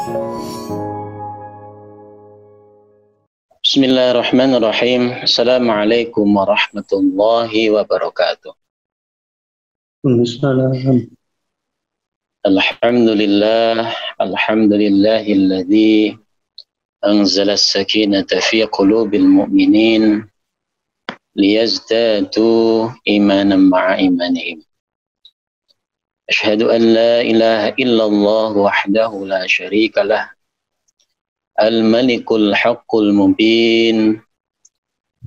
Bismillahirrahmanirrahim. Assalamualaikum warahmatullahi wabarakatuh. Waalaikumsalam. Alhamdulillahilladzi anzala as-sakinata fi qulubil mu'minin liyazdadu imanan ma'a imanihim. Asyhadu an la ilaha illallah wahdahu la syarika lah. Al-Malikul Haqqul Mubin.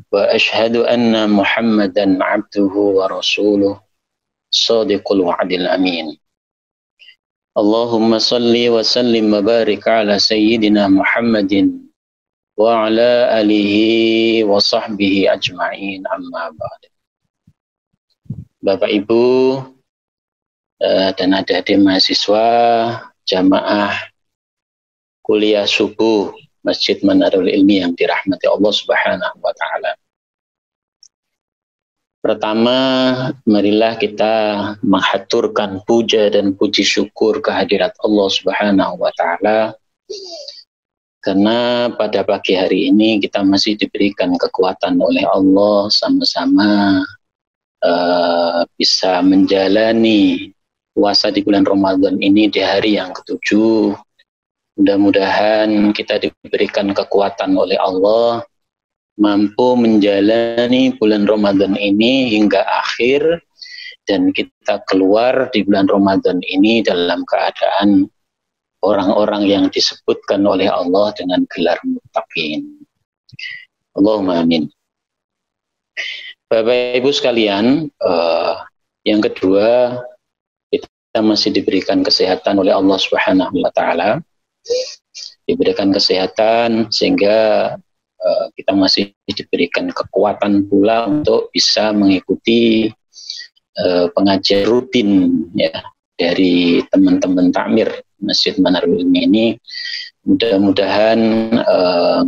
Wa asyhadu anna Muhammadan abduhu wa rasuluh Shadiqul wa'dil amin. Allahumma salli wa sallim wa barik ala sayyidina Muhammadin wa ala alihi wa sahbihi ajma'in, amma ba'd. Bapak Ibu dan adik-adik mahasiswa jamaah kuliah subuh Masjid Manarul Ilmi yang dirahmati Allah Subhanahu wa Ta'ala. Pertama, marilah kita menghaturkan puja dan puji syukur kehadirat Allah Subhanahu wa Ta'ala, karena pada pagi hari ini kita masih diberikan kekuatan oleh Allah sama-sama bisa menjalani puasa di bulan Ramadan ini di hari yang ketujuh. Mudah-mudahan kita diberikan kekuatan oleh Allah, mampu menjalani bulan Ramadan ini hingga akhir, dan kita keluar di bulan Ramadan ini dalam keadaan orang-orang yang disebutkan oleh Allah dengan gelar muttaqin. Allahumma amin. Bapak Ibu sekalian, yang kedua, kita masih diberikan kesehatan oleh Allah Subhanahu wa Ta'ala. Diberikan kesehatan sehingga kita masih diberikan kekuatan pula untuk bisa mengikuti pengajian rutin ya dari teman-teman takmir Masjid Manarul Ilmi ini. Mudah-mudahan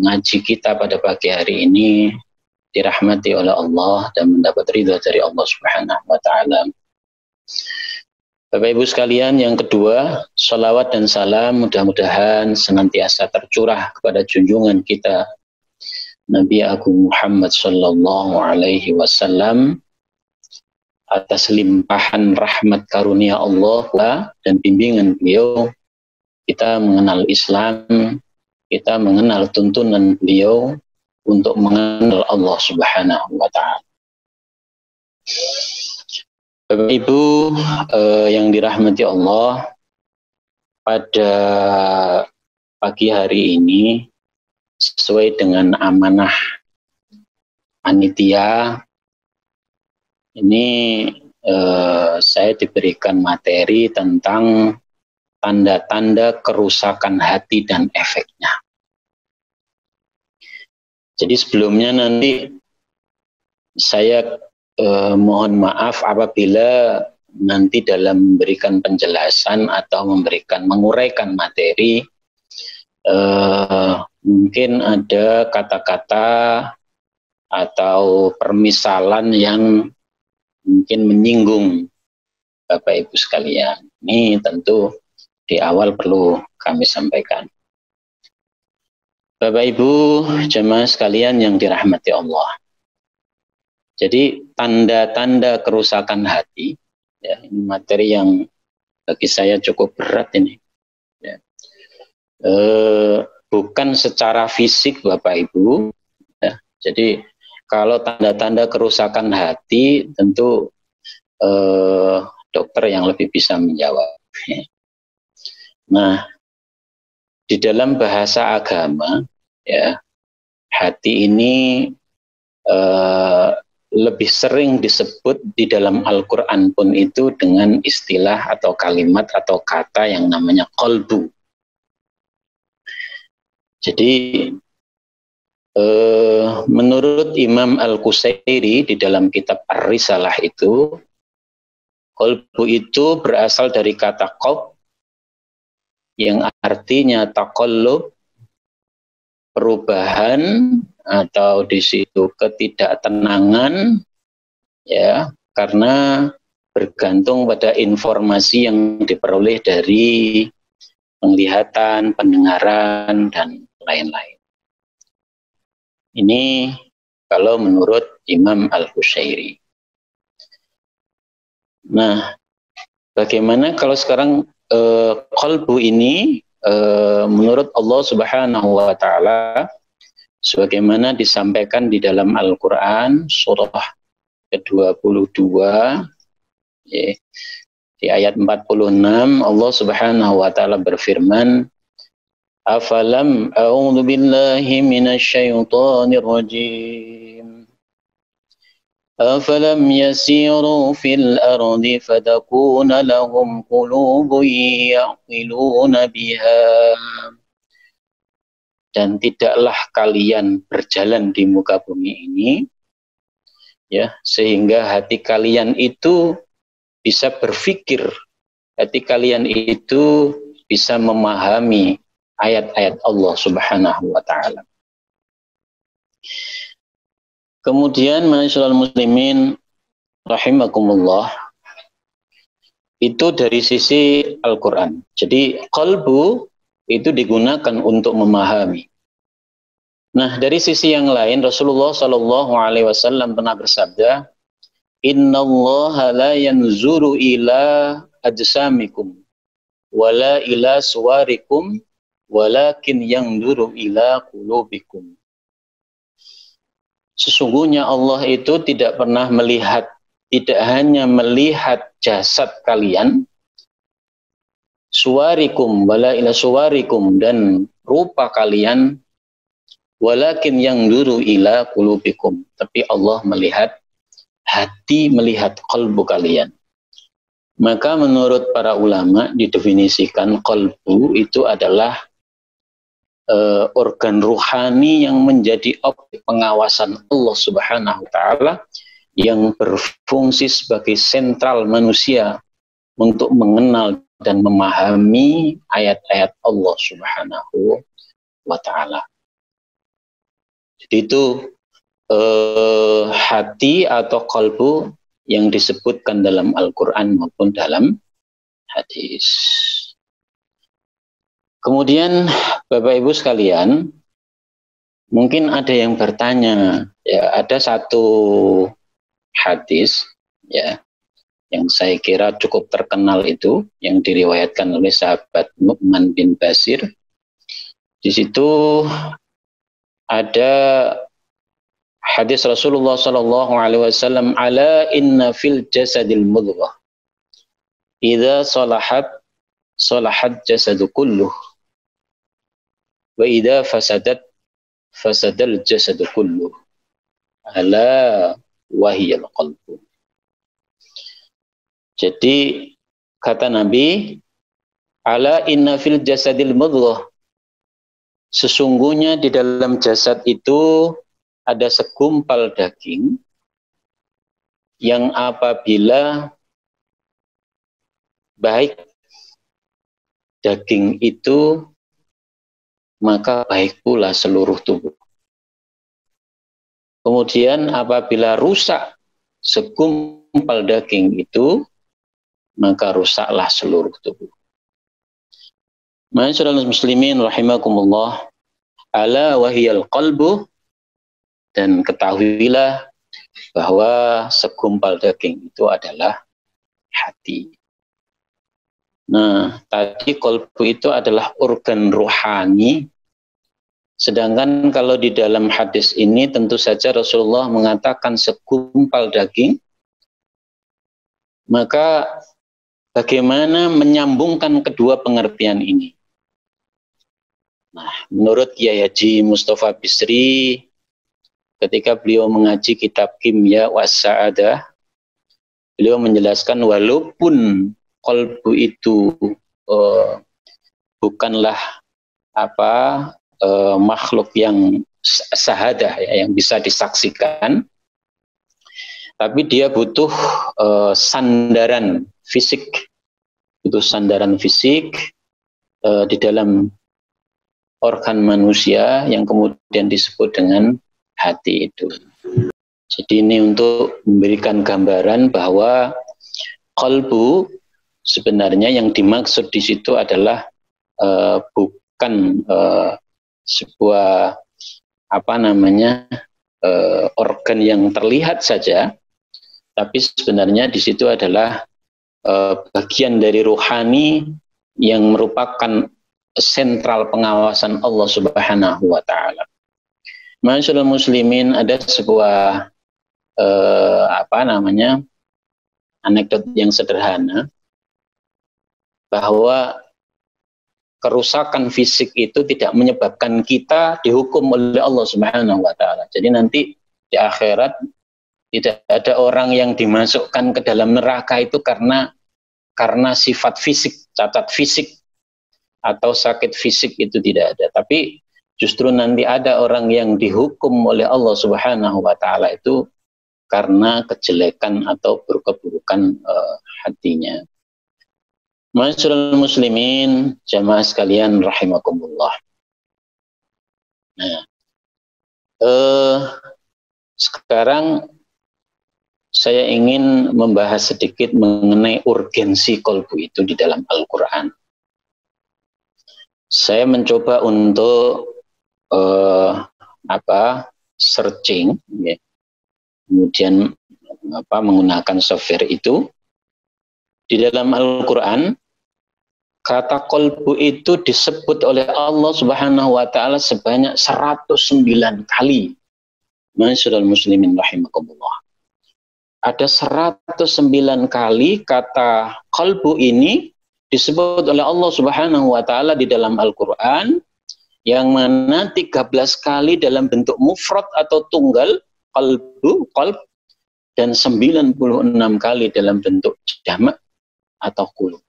ngaji kita pada pagi hari ini dirahmati oleh Allah dan mendapat ridha dari Allah Subhanahu wa Ta'ala. Bapak Ibu sekalian, yang kedua, salawat dan salam mudah-mudahan senantiasa tercurah kepada junjungan kita Nabi Agung Muhammad sallallahu alaihi wasallam atas limpahan rahmat karunia Allah dan bimbingan beliau. Kita mengenal Islam, kita mengenal tuntunan beliau untuk mengenal Allah Subhanahu wa Ta'ala. Bapak Ibu yang dirahmati Allah, pada pagi hari ini sesuai dengan amanah panitia ini, saya diberikan materi tentang tanda-tanda kerusakan hati dan efeknya. Jadi sebelumnya nanti saya mohon maaf apabila nanti dalam memberikan penjelasan atau menguraikan materi mungkin ada kata-kata atau permisalan yang mungkin menyinggung Bapak Ibu sekalian. Ini tentu di awal perlu kami sampaikan. Bapak Ibu jemaah sekalian yang dirahmati Allah. Jadi tanda-tanda kerusakan hati, ya, ini materi yang bagi saya cukup berat ini. Ya. Bukan secara fisik Bapak Ibu. Ya. Jadi kalau tanda-tanda kerusakan hati tentu dokter yang lebih bisa menjawab. Ya. Nah, di dalam bahasa agama, ya, hati ini lebih sering disebut di dalam Al-Quran pun itu dengan istilah atau kalimat atau kata yang namanya qalbu. Jadi menurut Imam Al-Qusairi di dalam kitab Ar-Risalah itu, qalbu itu berasal dari kata qalb yang artinya taqallub, perubahan, atau di situ ketidaktenangan, ya, karena bergantung pada informasi yang diperoleh dari penglihatan, pendengaran, dan lain-lain. Ini kalau menurut Imam Al-Qushairi. Nah, bagaimana kalau sekarang qalbu ini menurut Allah Subhanahu wa taala sebagaimana disampaikan di dalam Al-Qur'an surah ke-22 ya, di ayat 46 Allah Subhanahu wa taala berfirman, afalam a'udzu billahi minasyaitonir rajim. أفلم يسيروا في الأرض فتكون لهم قلوب يعقلون بها. Dan tidaklah kalian berjalan di muka bumi ini, ya, sehingga hati kalian itu bisa berpikir, hati kalian itu bisa memahami ayat-ayat Allah Subhanahu wa taala. Kemudian ma'asyiral muslimin rahimakumullah, itu dari sisi Al-Qur'an. Jadi qalbu itu digunakan untuk memahami. Nah, dari sisi yang lain Rasulullah Shallallahu alaihi wasallam pernah bersabda, "Innallaha la yanzuru ila ajsamikum wala ila suwarikum walakin yanzuru ila qulubikum." Sesungguhnya Allah itu tidak pernah melihat, tidak hanya melihat jasad kalian, suwarikum wala ila suwarikum, dan rupa kalian, walakin yanzuru ila qulubikum, tapi Allah melihat hati, melihat qalbu kalian. Maka menurut para ulama didefinisikan qalbu itu adalah organ ruhani yang menjadi objek pengawasan Allah Subhanahu wa taala, yang berfungsi sebagai sentral manusia untuk mengenal dan memahami ayat-ayat Allah Subhanahu wa taala. Jadi itu hati atau qalbu yang disebutkan dalam Al-Qur'an maupun dalam hadis. Kemudian Bapak Ibu sekalian, mungkin ada yang bertanya, ya, ada satu hadis ya yang saya kira cukup terkenal itu, yang diriwayatkan oleh sahabat Nu'man bin Bashir. Di situ ada hadis Rasulullah Shallallahu alaihi wasallam, ala inna fil jasadil mudghah idza salahat salahat jasadu kulluh wa idza fasadat fasadal jasadu kulluh ala wahiyal qalbu. Jadi kata Nabi, ala inna fil jasadil mudghah, sesungguhnya di dalam jasad itu ada segumpal daging yang apabila baik daging itu, maka baik pula seluruh tubuh. Kemudian apabila rusak segumpal daging itu, maka rusaklah seluruh tubuh. Ma'asyiral muslimin rahimakumullah, ala wahiyal qalbu, dan ketahuilah bahwa segumpal daging itu adalah hati. Nah, tadi qalbu itu adalah organ rohani, sedangkan kalau di dalam hadis ini tentu saja Rasulullah mengatakan segumpal daging. Maka bagaimana menyambungkan kedua pengertian ini? Nah, menurut Kiai Haji Mustafa Bisri, ketika beliau mengaji kitab Kimya was Sa'adah, beliau menjelaskan walaupun qalbu itu bukanlah makhluk yang syahadah ya, yang bisa disaksikan, tapi dia butuh sandaran fisik, di dalam organ manusia yang kemudian disebut dengan hati itu. Jadi ini untuk memberikan gambaran bahwa qalbu sebenarnya yang dimaksud di situ adalah bukan sebuah organ yang terlihat saja, tapi sebenarnya di situ adalah bagian dari rohani yang merupakan sentral pengawasan Allah Subhanahu wa taala. Masyaallah muslimin, ada sebuah anekdot yang sederhana bahwa kerusakan fisik itu tidak menyebabkan kita dihukum oleh Allah Subhanahu wa taala. Jadi nanti di akhirat tidak ada orang yang dimasukkan ke dalam neraka itu karena sifat fisik, cacat fisik atau sakit fisik, itu tidak ada. Tapi justru nanti ada orang yang dihukum oleh Allah Subhanahu wa taala itu karena kejelekan atau keburukan hatinya. Masyaallah muslimin, jamaah sekalian rahimakumullah. Nah, sekarang saya ingin membahas sedikit mengenai urgensi qalbu itu di dalam Al-Quran. Saya mencoba untuk searching, ya. Kemudian menggunakan software itu. Di dalam Al-Quran, kata qalbu itu disebut oleh Allah Subhanahu wa taala sebanyak 109 kali. Masyaallah muslimin rahimakumullah. Ada 109 kali kata qalbu ini disebut oleh Allah Subhanahu wa taala di dalam Al-Quran, yang mana 13 kali dalam bentuk mufrad atau tunggal, qalb, dan 96 kali dalam bentuk jamak atau qulub.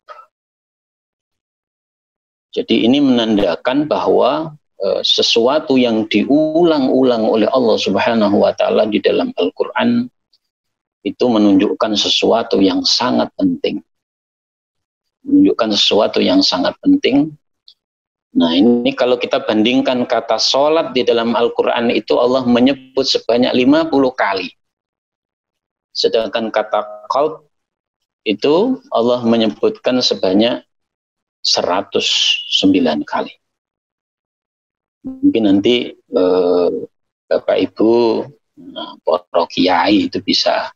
Jadi ini menandakan bahwa sesuatu yang diulang-ulang oleh Allah Subhanahu wa taala di dalam Al-Qur'an itu menunjukkan sesuatu yang sangat penting. Menunjukkan sesuatu yang sangat penting. Nah, ini kalau kita bandingkan kata sholat di dalam Al-Qur'an itu Allah menyebut sebanyak 50 kali. Sedangkan kata qalb itu Allah menyebutkan sebanyak 109 kali. Mungkin nanti Bapak Ibu para kiai itu bisa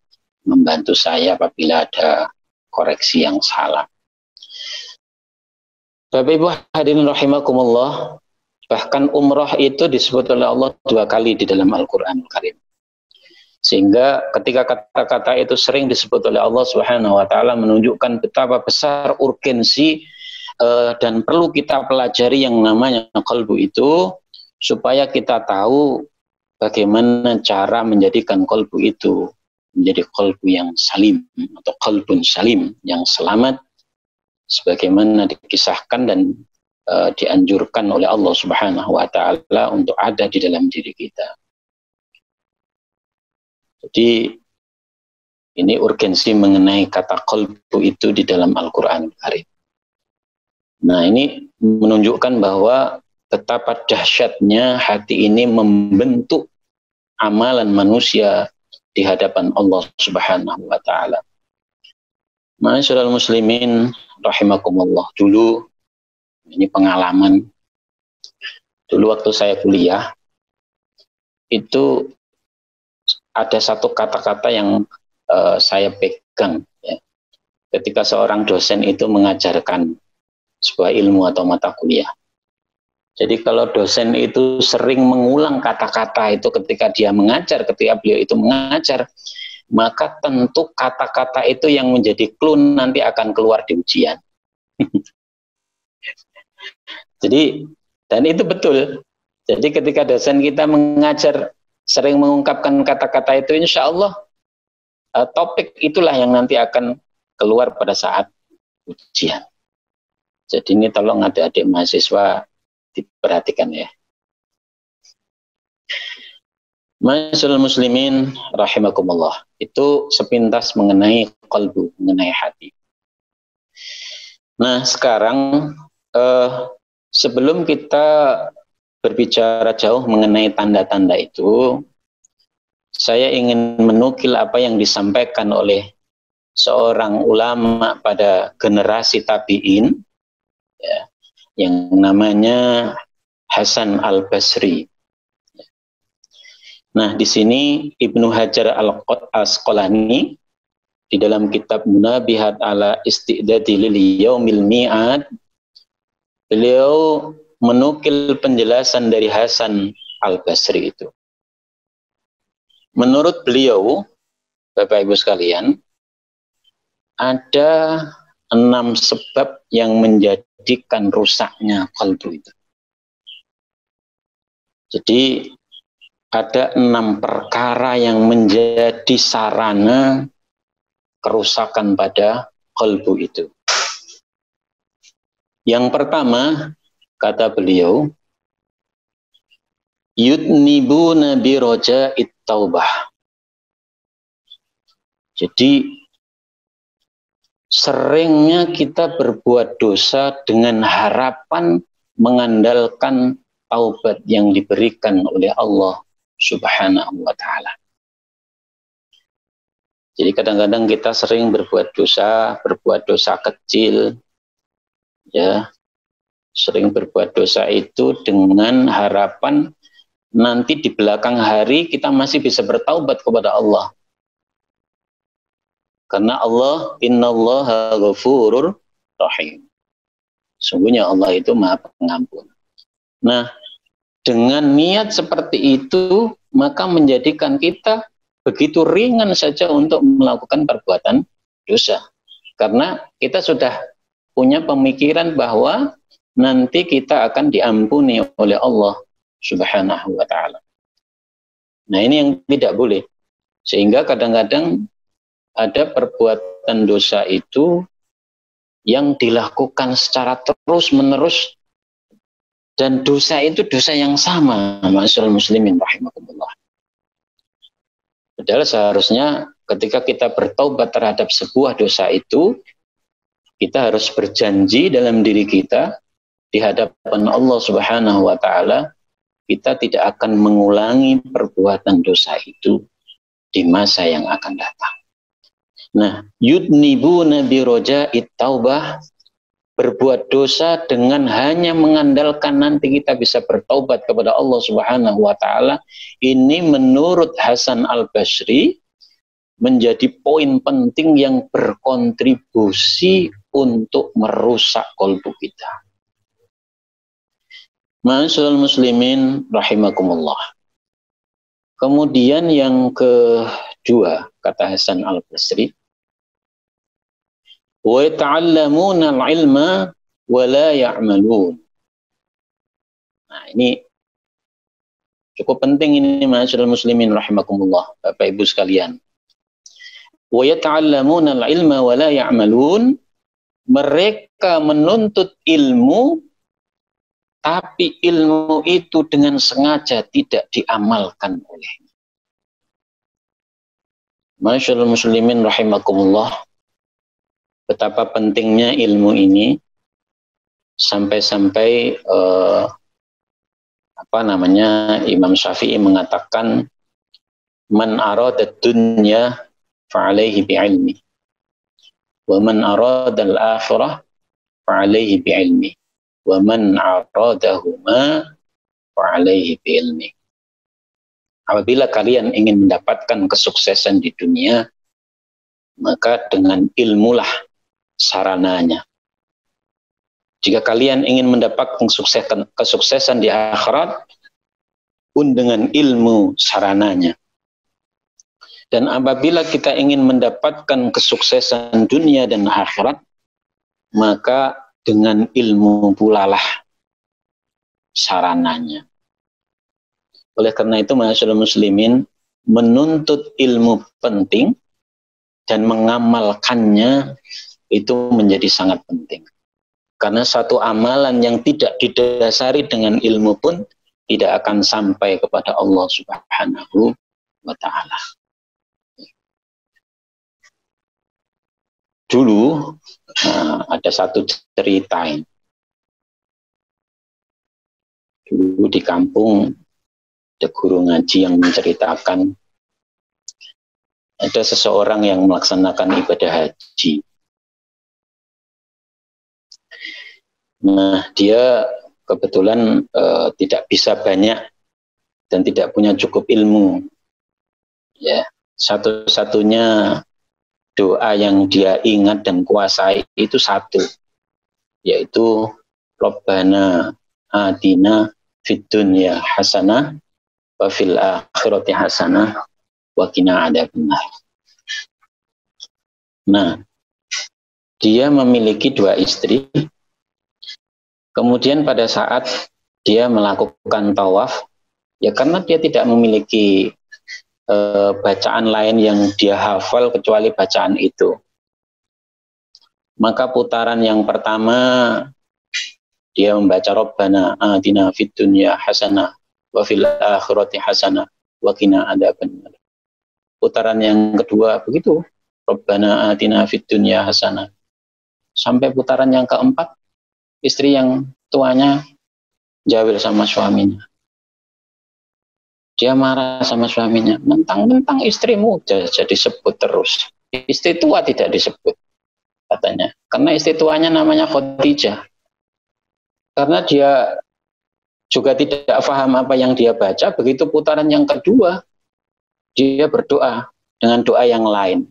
membantu saya apabila ada koreksi yang salah. Bapak Ibu hadirin rahimakumullah, bahkan umrah itu disebut oleh Allah 2 kali di dalam Al-Qur'anul Karim. Sehingga ketika kata-kata itu sering disebut oleh Allah Subhanahu wa taala menunjukkan betapa besar urgensi dan perlu kita pelajari yang namanya qalbu itu, supaya kita tahu bagaimana cara menjadikan qalbu itu menjadi qalbu yang salim atau qalbun salim, yang selamat, sebagaimana dikisahkan dan dianjurkan oleh Allah Subhanahu wa taala untuk ada di dalam diri kita. Jadi ini urgensi mengenai kata qalbu itu di dalam Al-Qur'an Karim. Nah, ini menunjukkan bahwa betapa dahsyatnya hati ini membentuk amalan manusia di hadapan Allah Subhanahu wa taala. Masyaallah muslimin rahimakumullah, dulu ini pengalaman. Dulu waktu saya kuliah itu ada satu kata-kata yang saya pegang, ya. Ketika seorang dosen itu mengajarkan sebuah ilmu atau mata kuliah. Jadi kalau dosen itu sering mengulang kata-kata itu ketika dia mengajar, ketika beliau itu mengajar, maka tentu kata-kata itu yang menjadi clue nanti akan keluar di ujian. Jadi, dan itu betul. Jadi ketika dosen kita mengajar sering mengungkapkan kata-kata itu, insya Allah topik itulah yang nanti akan keluar pada saat ujian. Jadi ini tolong adik-adik mahasiswa diperhatikan ya. Masyaallah muslimin rahimakumullah. Itu sepintas mengenai qalbu, mengenai hati. Nah, sekarang sebelum kita berbicara jauh mengenai tanda-tanda itu, saya ingin menukil apa yang disampaikan oleh seorang ulama pada generasi tabi'in, ya, yang namanya Hasan Al-Basri. Nah, di sini Ibnu Hajar Al-Asqalani di dalam kitab Munabihat ala Istidadi lil Yaumil Mi'ad, beliau menukil penjelasan dari Hasan Al-Basri itu. Menurut beliau, Bapak Ibu sekalian, ada 6 sebab yang menjadikan rusaknya qalbu itu. Jadi ada 6 perkara yang menjadi sarana kerusakan pada qalbu itu. Yang pertama, kata beliau, yudnibuna bi raja'it taubah. Jadi seringnya kita berbuat dosa dengan harapan mengandalkan taubat yang diberikan oleh Allah Subhanahu wa ta'ala. Jadi kadang-kadang kita sering berbuat dosa kecil, ya, sering berbuat dosa itu dengan harapan nanti di belakang hari kita masih bisa bertaubat kepada Allah. Karena Allah, innallaha ghafurur rahim. Sungguhnya Allah itu Maha Pengampun. Nah, dengan niat seperti itu, maka menjadikan kita begitu ringan saja untuk melakukan perbuatan dosa. Karena kita sudah punya pemikiran bahwa nanti kita akan diampuni oleh Allah Subhanahu wa ta'ala. Nah, ini yang tidak boleh. Sehingga kadang-kadang ada perbuatan dosa itu yang dilakukan secara terus-menerus, dan dosa itu dosa yang sama, ma'asyiral muslimin rahimakumullah. Padahal seharusnya ketika kita bertaubat terhadap sebuah dosa itu, kita harus berjanji dalam diri kita di hadapan Allah Subhanahu wa ta'ala, kita tidak akan mengulangi perbuatan dosa itu di masa yang akan datang. Nah, yudnibuna bi raja'it taubah, berbuat dosa dengan hanya mengandalkan nanti kita bisa bertaubat kepada Allah Subhanahu wa ta'ala, ini menurut Hasan Al-Basri menjadi poin penting yang berkontribusi untuk merusak qalbu kita. Ma'asyiral muslimin rahimakumullah. Kemudian yang kedua, kata Hasan Al-Basri, wa yata'allamuna al-ilma wa la ya'malun. Nah, ini cukup penting ini, ma'asyiral muslimin rahimakumullah, Bapak Ibu sekalian. Wa yata'allamuna al-ilma wa la ya'malun, mereka menuntut ilmu tapi ilmu itu dengan sengaja tidak diamalkan olehnya. Ma'asyiral muslimin rahimakumullah, betapa pentingnya ilmu ini sampai-sampai Imam Syafi'i mengatakan, man arada dunya fa'alaihi bi'ilmi wa man arada al-akhirah fa'alaihi bi'ilmi wa man aradahuma fa'alaihi bi'ilmi. Apabila kalian ingin mendapatkan kesuksesan di dunia, maka dengan ilmulah sarananya. Jika kalian ingin mendapatkan kesuksesan di akhirat, pun dengan ilmu sarananya. Dan apabila kita ingin mendapatkan kesuksesan dunia dan akhirat, maka dengan ilmu pula lah sarananya. Oleh karena itu, ma'asyiral muslimin, menuntut ilmu penting dan mengamalkannya itu menjadi sangat penting. Karena satu amalan yang tidak didasari dengan ilmu pun tidak akan sampai kepada Allah Subhanahu wa ta'ala. Dulu ada satu cerita ini. Dulu di kampung ada guru ngaji yang menceritakan ada seseorang yang melaksanakan ibadah haji. Nah, dia kebetulan tidak bisa banyak dan tidak punya cukup ilmu. Ya, satu-satunya doa yang dia ingat dan kuasai itu satu, yaitu Rabbana atina fid dunya hasanah wa fil akhirati hasanah wa qina adzabannar. Nah, dia memiliki dua istri. Kemudian pada saat dia melakukan tawaf, ya karena dia tidak memiliki bacaan lain yang dia hafal kecuali bacaan itu. Maka putaran yang pertama dia membaca Rabbana atina fid dunya hasanah wa fil akhirati hasanah wa qina adzabannar. Putaran yang kedua begitu, Rabbana atina fid dunya hasanah. Sampai putaran yang keempat, istri yang tuanya jawil sama suaminya. Dia marah sama suaminya, mentang-mentang istrimu jadi sebut terus. Istri tua tidak disebut, katanya. Karena istri tuanya namanya Khadijah. Karena dia juga tidak paham apa yang dia baca, begitu putaran yang kedua, dia berdoa dengan doa yang lain.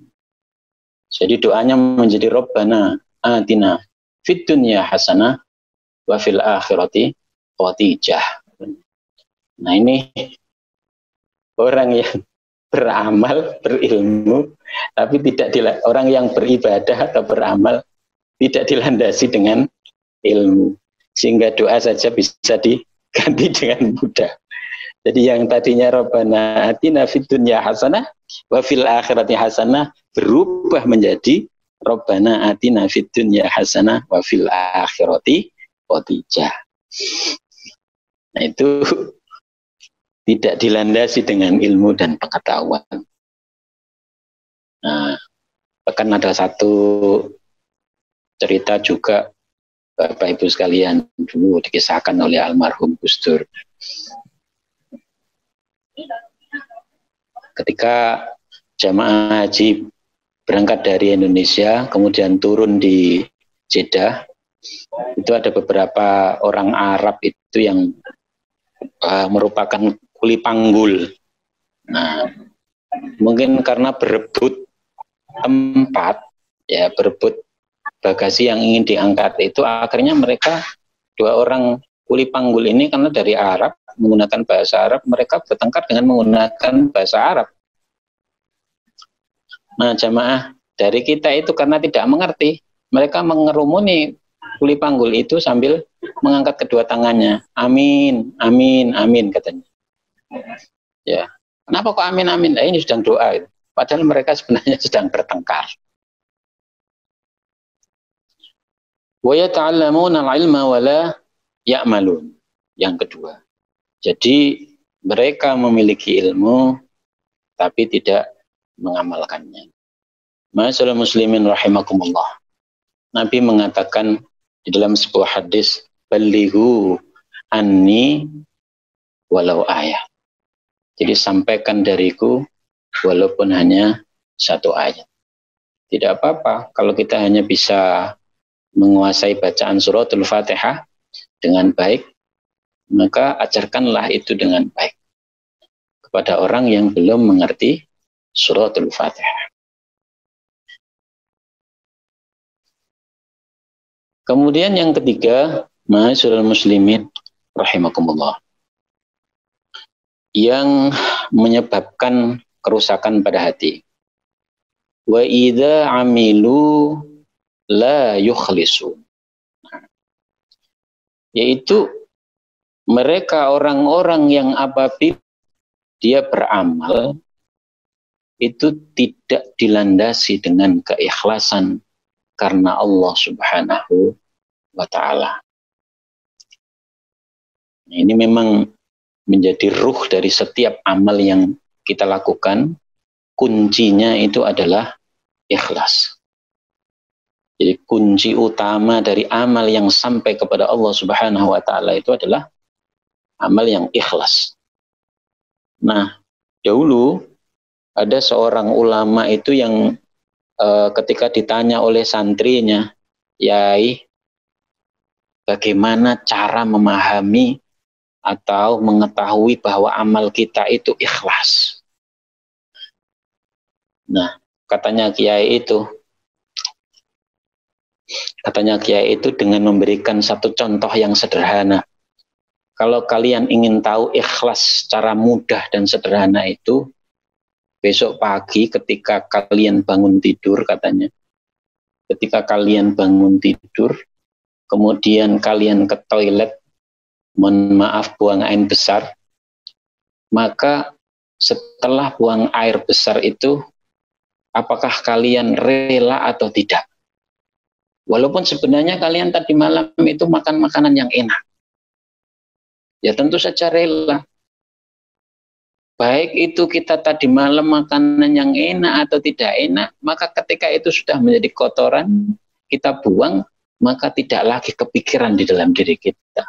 Jadi doanya menjadi Rabbana atina fid dunya hasanah wa fil akhirati Khadijah. Nah, ini orang yang beramal, berilmu, tapi orang yang beribadah atau beramal tidak dilandasi dengan ilmu, sehingga doa saja bisa diganti dengan mudah. Jadi yang tadinya Rabbana atina fid dunya hasanah wa fil akhirati hasanah berubah menjadi Rabbana atina fid dunya hasanah wa fil akhirati Khadijah. Nah, itu tidak dilandasi dengan ilmu dan pengetahuan. Nah, bahkan ada satu cerita juga Bapak Ibu sekalian, dulu dikisahkan oleh almarhum Gus Dur. Ketika jamaah haji berangkat dari Indonesia, kemudian turun di Jeddah, itu ada beberapa orang Arab itu yang merupakan kuli panggul. Nah, mungkin karena berebut tempat, ya berebut bagasi yang ingin diangkat itu, akhirnya mereka dua orang kuli panggul ini karena dari Arab, menggunakan bahasa Arab, mereka bertengkar dengan menggunakan bahasa Arab. Nah, jamaah dari kita itu karena tidak mengerti, mereka mengerumuni kuli panggul itu sambil mengangkat kedua tangannya. Amin, amin, amin katanya. Ya, kenapa kok amin, amin? Nah, ini sedang doa. Padahal mereka sebenarnya sedang bertengkar. Wa yata'allamuna al-ilma wa la ya'malun. Yang kedua. Jadi mereka memiliki ilmu tapi tidak mengamalkannya. Ma'asyiral muslimin rahimakumullah. Nabi mengatakan di dalam sebuah hadis, "Ballighu anni walau ayat." Jadi sampaikan dariku walaupun hanya satu ayat. Tidak apa-apa kalau kita hanya bisa menguasai bacaan suratul Fatihah dengan baik, maka ajarkanlah itu dengan baik kepada orang yang belum mengerti suratul Fatihah. Kemudian yang ketiga, ma'asyiral muslimin rahimakumullah, yang menyebabkan kerusakan pada hati. Wa idza amilu la yukhlisu. Yaitu mereka orang-orang yang apabila dia beramal itu tidak dilandasi dengan keikhlasan karena Allah Subhanahu wa ta'ala. Ini memang menjadi ruh dari setiap amal yang kita lakukan. Kuncinya itu adalah ikhlas. Jadi kunci utama dari amal yang sampai kepada Allah Subhanahu wa ta'ala itu adalah amal yang ikhlas. Nah, dahulu ada seorang ulama itu yang ketika ditanya oleh santrinya, "Yai, bagaimana cara memahami atau mengetahui bahwa amal kita itu ikhlas. Nah, katanya Kiai itu dengan memberikan satu contoh yang sederhana. Kalau kalian ingin tahu ikhlas secara mudah dan sederhana itu, besok pagi ketika kalian bangun tidur, katanya, ketika kalian bangun tidur, kemudian kalian ke toilet, mohon maaf buang air besar, maka setelah buang air besar itu, apakah kalian rela atau tidak? Walaupun sebenarnya kalian tadi malam itu makan makanan yang enak. Ya tentu saja rela. Baik itu kita tadi malam makanan yang enak atau tidak enak, maka ketika itu sudah menjadi kotoran, kita buang, maka tidak lagi kepikiran di dalam diri kita.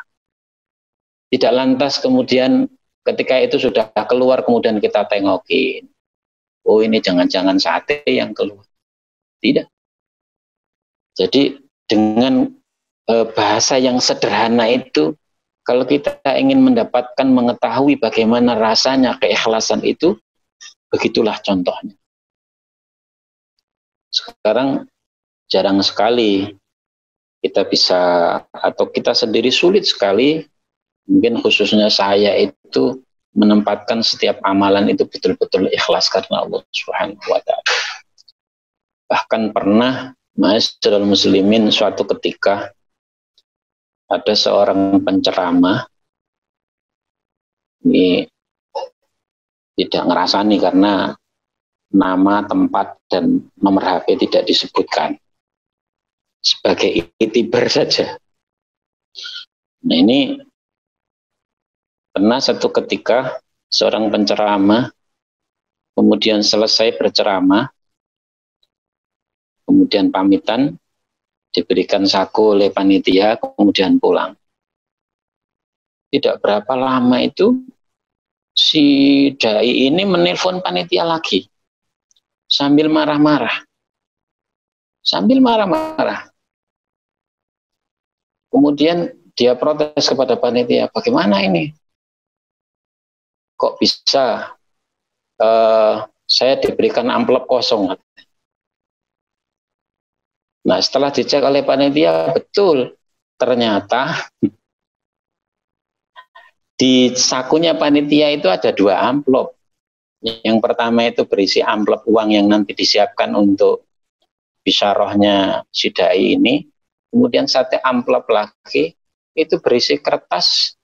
Tidak lantas kemudian ketika itu sudah keluar, kemudian kita tengokin. Oh, ini jangan-jangan sate yang keluar. Tidak. Jadi dengan bahasa yang sederhana itu, kalau kita ingin mendapatkan, mengetahui bagaimana rasanya keikhlasan itu, begitulah contohnya. Sekarang jarang sekali kita bisa, atau kita sendiri sulit sekali, mungkin khususnya saya itu, menempatkan setiap amalan itu betul-betul ikhlas karena Allah Subhanahu wa Ta'ala. Bahkan pernah Ma'asyiral muslimin, suatu ketika ada seorang penceramah, ini tidak ngerasani karena nama, tempat, dan nomor HP tidak disebutkan, sebagai itibar saja. Nah, ini pernah satu ketika seorang penceramah kemudian selesai berceramah, kemudian pamitan, diberikan saku oleh panitia, kemudian pulang. Tidak berapa lama itu, si dai ini menelpon panitia lagi, sambil marah-marah. Kemudian dia protes kepada panitia, bagaimana ini? Kok bisa saya diberikan amplop kosong? Nah, setelah dicek oleh panitia, betul, ternyata di sakunya panitia itu ada 2 amplop. Yang pertama itu berisi amplop uang yang nanti disiapkan untuk bisyarahnya si dai ini. Kemudian satu amplop lagi itu berisi kertas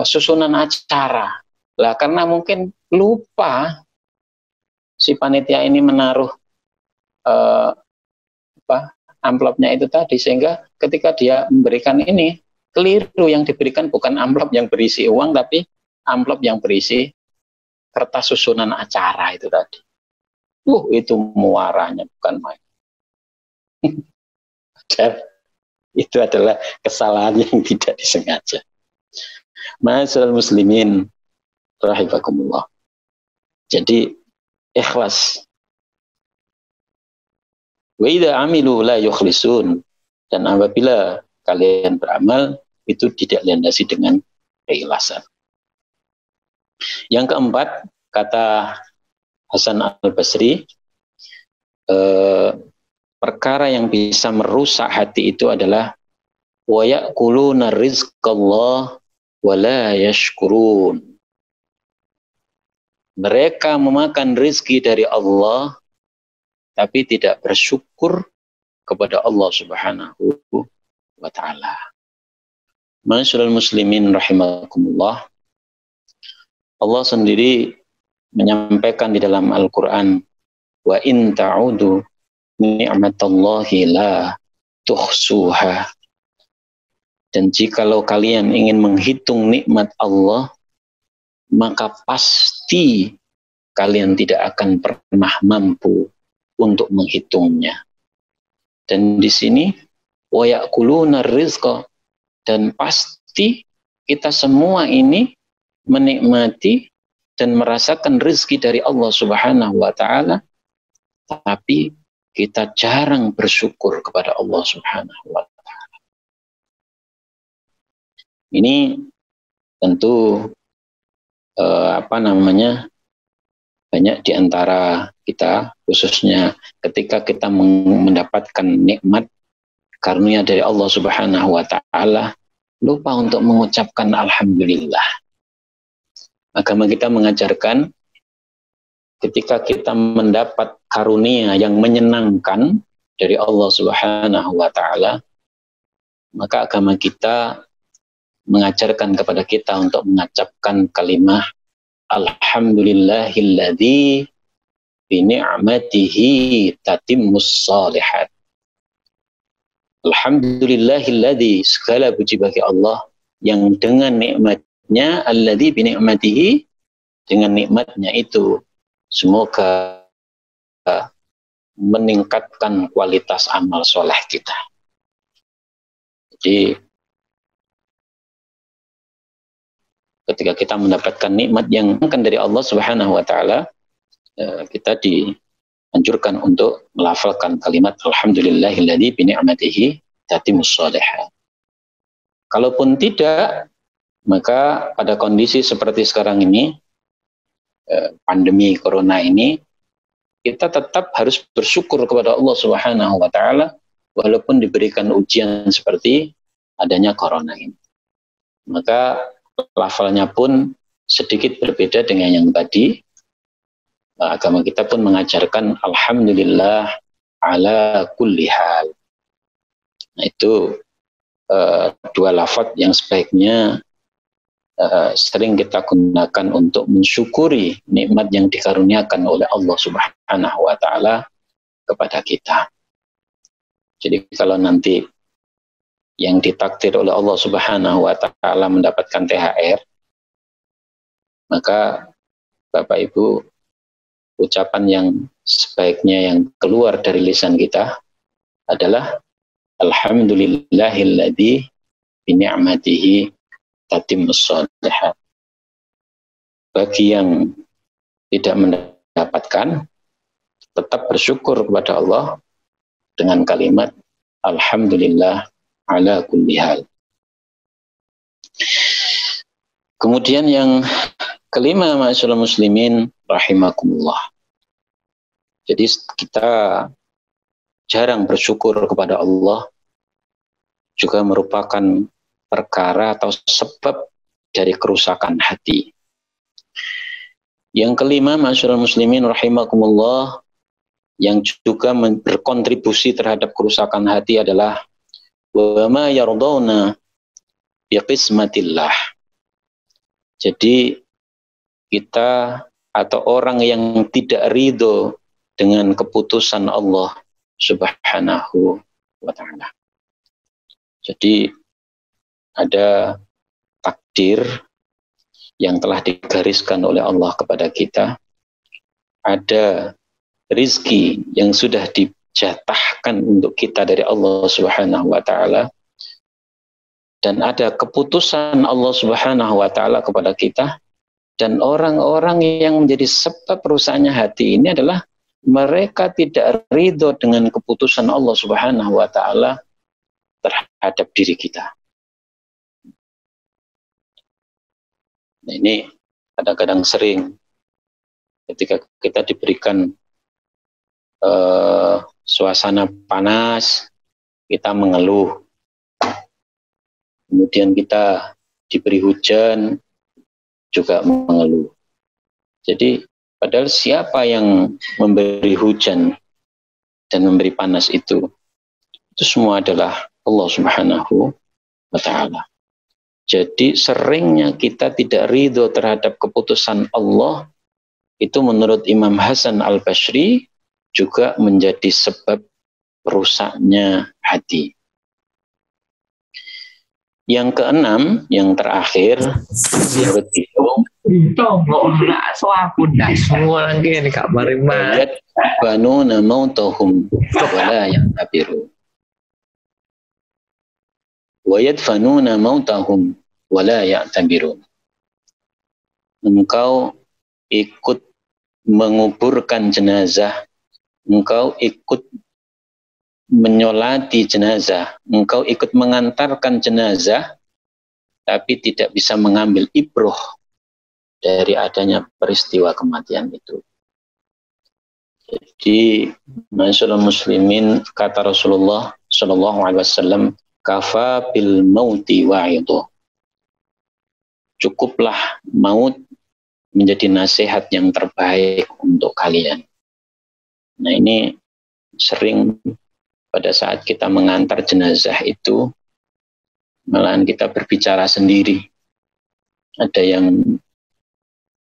susunan acara. Lah, karena mungkin lupa si panitia ini menaruh amplopnya itu tadi, sehingga ketika dia memberikan ini, keliru, yang diberikan bukan amplop yang berisi uang, tapi amplop yang berisi kertas susunan acara itu tadi. Itu muaranya bukan main. Itu adalah kesalahan yang tidak disengaja. Ma'asyiral muslimin rahimakumullah. Jadi ikhlas. Wa idza amilu la yukhlisun, dan apabila kalian beramal itu tidak dilandasi dengan keikhlasan. Yang keempat, kata Hasan Al-Basri, perkara yang bisa merusak hati itu adalah wa ya'kuluna rizqallah wa la yashkurun. Mereka memakan rizki dari Allah tapi tidak bersyukur kepada Allah Subhanahu wa Ta'ala. Ma'asyiral muslimin rahimakumullah, Allah sendiri menyampaikan di dalam Al-Quran, wa in ta'udu ni'matallahi la tuhsuha. Dan jikalau kalian ingin menghitung nikmat Allah, maka pasti kalian tidak akan pernah mampu untuk menghitungnya. Dan di sini wa ya'kuluna rizqa, dan pasti kita semua ini menikmati dan merasakan rezeki dari Allah Subhanahu wa Ta'ala, tapi kita jarang bersyukur kepada Allah Subhanahu wa Ta'ala. Ini tentu banyak di antara kita, khususnya ketika kita mendapatkan nikmat karunia dari Allah Subhanahu wa taala, lupa untuk mengucapkan alhamdulillah. Agama kita mengajarkan ketika kita mendapat karunia yang menyenangkan dari Allah Subhanahu wa taala, maka agama kita mengajarkan kepada kita untuk mengucapkan kalimat alhamdulillahilladzi bi ni'matihi tatimmus shalihat. Alhamdulillahilladzi, segala puji bagi Allah yang dengan nikmatnya, alladzi bi ni'matihi, dengan nikmatnya itu semoga meningkatkan kualitas amal soleh kita. Jadi ketika kita mendapatkan nikmat yang dari Allah Subhanahu wa taala, kita dianjurkan untuk melafalkan kalimat alhamdulillahilladzi bi ni'matihi tatimmus shalihat. Kalaupun tidak, maka pada kondisi seperti sekarang ini, pandemi corona ini, kita tetap harus bersyukur kepada Allah Subhanahu wa taala walaupun diberikan ujian seperti adanya corona ini. Maka lafalnya pun sedikit berbeda dengan yang tadi. Agama kita pun mengajarkan alhamdulillah ala kulli hal. Nah, itu dua lafaz yang sebaiknya sering kita gunakan untuk mensyukuri nikmat yang dikaruniakan oleh Allah Subhanahu wa taala kepada kita. Jadi kalau nanti yang ditakdir oleh Allah Subhanahu wa taala mendapatkan THR, maka Bapak Ibu, ucapan yang sebaiknya yang keluar dari lisan kita adalah alhamdulillahilladzi bi ni'matihi tatimmus shalihat. Bagi yang tidak mendapatkan, tetap bersyukur kepada Allah dengan kalimat alhamdulillah ala kulli hal. Kemudian yang kelima, ma'asyiral muslimin rahimakumullah. Jadi kita jarang bersyukur kepada Allah juga merupakan perkara atau sebab dari kerusakan hati. Yang kelima, ma'asyiral muslimin rahimakumullah, yang juga berkontribusi terhadap kerusakan hati adalah wa ma yardawna biqismatillah. Jadi kita atau orang yang tidak ridho dengan keputusan Allah Subhanahu wa ta'ala. Jadi ada takdir yang telah digariskan oleh Allah kepada kita, ada rizki yang sudah dijatahkan untuk kita dari Allah Subhanahu wa ta'ala, dan ada keputusan Allah Subhanahu wa ta'ala kepada kita, dan orang-orang yang menjadi sebab rusaknya hati ini adalah mereka tidak ridho dengan keputusan Allah Subhanahu wa ta'ala terhadap diri kita. Nah, ini kadang-kadang sering ketika kita diberikan suasana panas, kita mengeluh. Kemudian kita diberi hujan, juga mengeluh. Jadi padahal siapa yang memberi hujan dan memberi panas itu semua adalah Allah Subhanahu wa ta'ala. Jadi seringnya kita tidak ridho terhadap keputusan Allah, itu menurut Imam Hasan Al-Basri juga menjadi sebab rusaknya hati. Yang keenam, yang terakhir, menurut wayadfanuna mautahum wala ya'tabirun. Engkau ikut menguburkan jenazah, engkau ikut menyolati jenazah, engkau ikut mengantarkan jenazah, tapi tidak bisa mengambil ibroh dari adanya peristiwa kematian itu. Jadi, masyaallah muslimin, kata Rasulullah Shallallahu Alaihi Wasallam, kafa bil mauti wa'idhu. Cukuplah maut menjadi nasihat yang terbaik untuk kalian. Nah, ini sering pada saat kita mengantar jenazah itu, malahan kita berbicara sendiri. Ada yang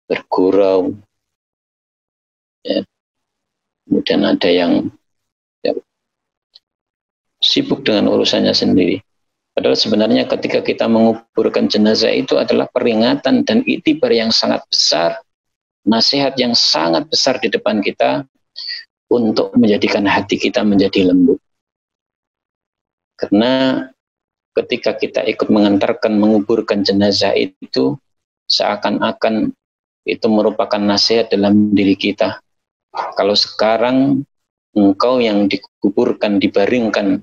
bergurau, ya. Kemudian ada yang ya, sibuk dengan urusannya sendiri. Padahal sebenarnya ketika kita menguburkan jenazah itu adalah peringatan dan iktibar yang sangat besar, nasihat yang sangat besar di depan kita untuk menjadikan hati kita menjadi lembut. Karena ketika kita ikut mengantarkan, menguburkan jenazah itu, seakan-akan itu merupakan nasihat dalam diri kita. Kalau sekarang engkau yang dikuburkan, dibaringkan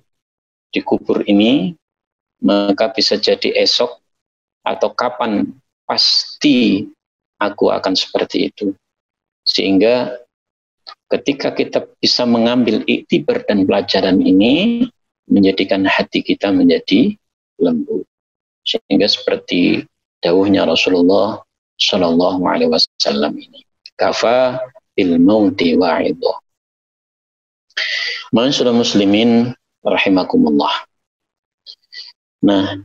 di kubur ini, maka bisa jadi esok atau kapan pasti aku akan seperti itu. Sehingga ketika kita bisa mengambil iktibar dan pelajaran ini, menjadikan hati kita menjadi lembut. Sehingga seperti dawuhnya Rasulullah Shallallahu Alaihi Wasallam ini, kafa bil mauti wa'idhu. Ma'asyiral muslimin rahimakumullah. Nah,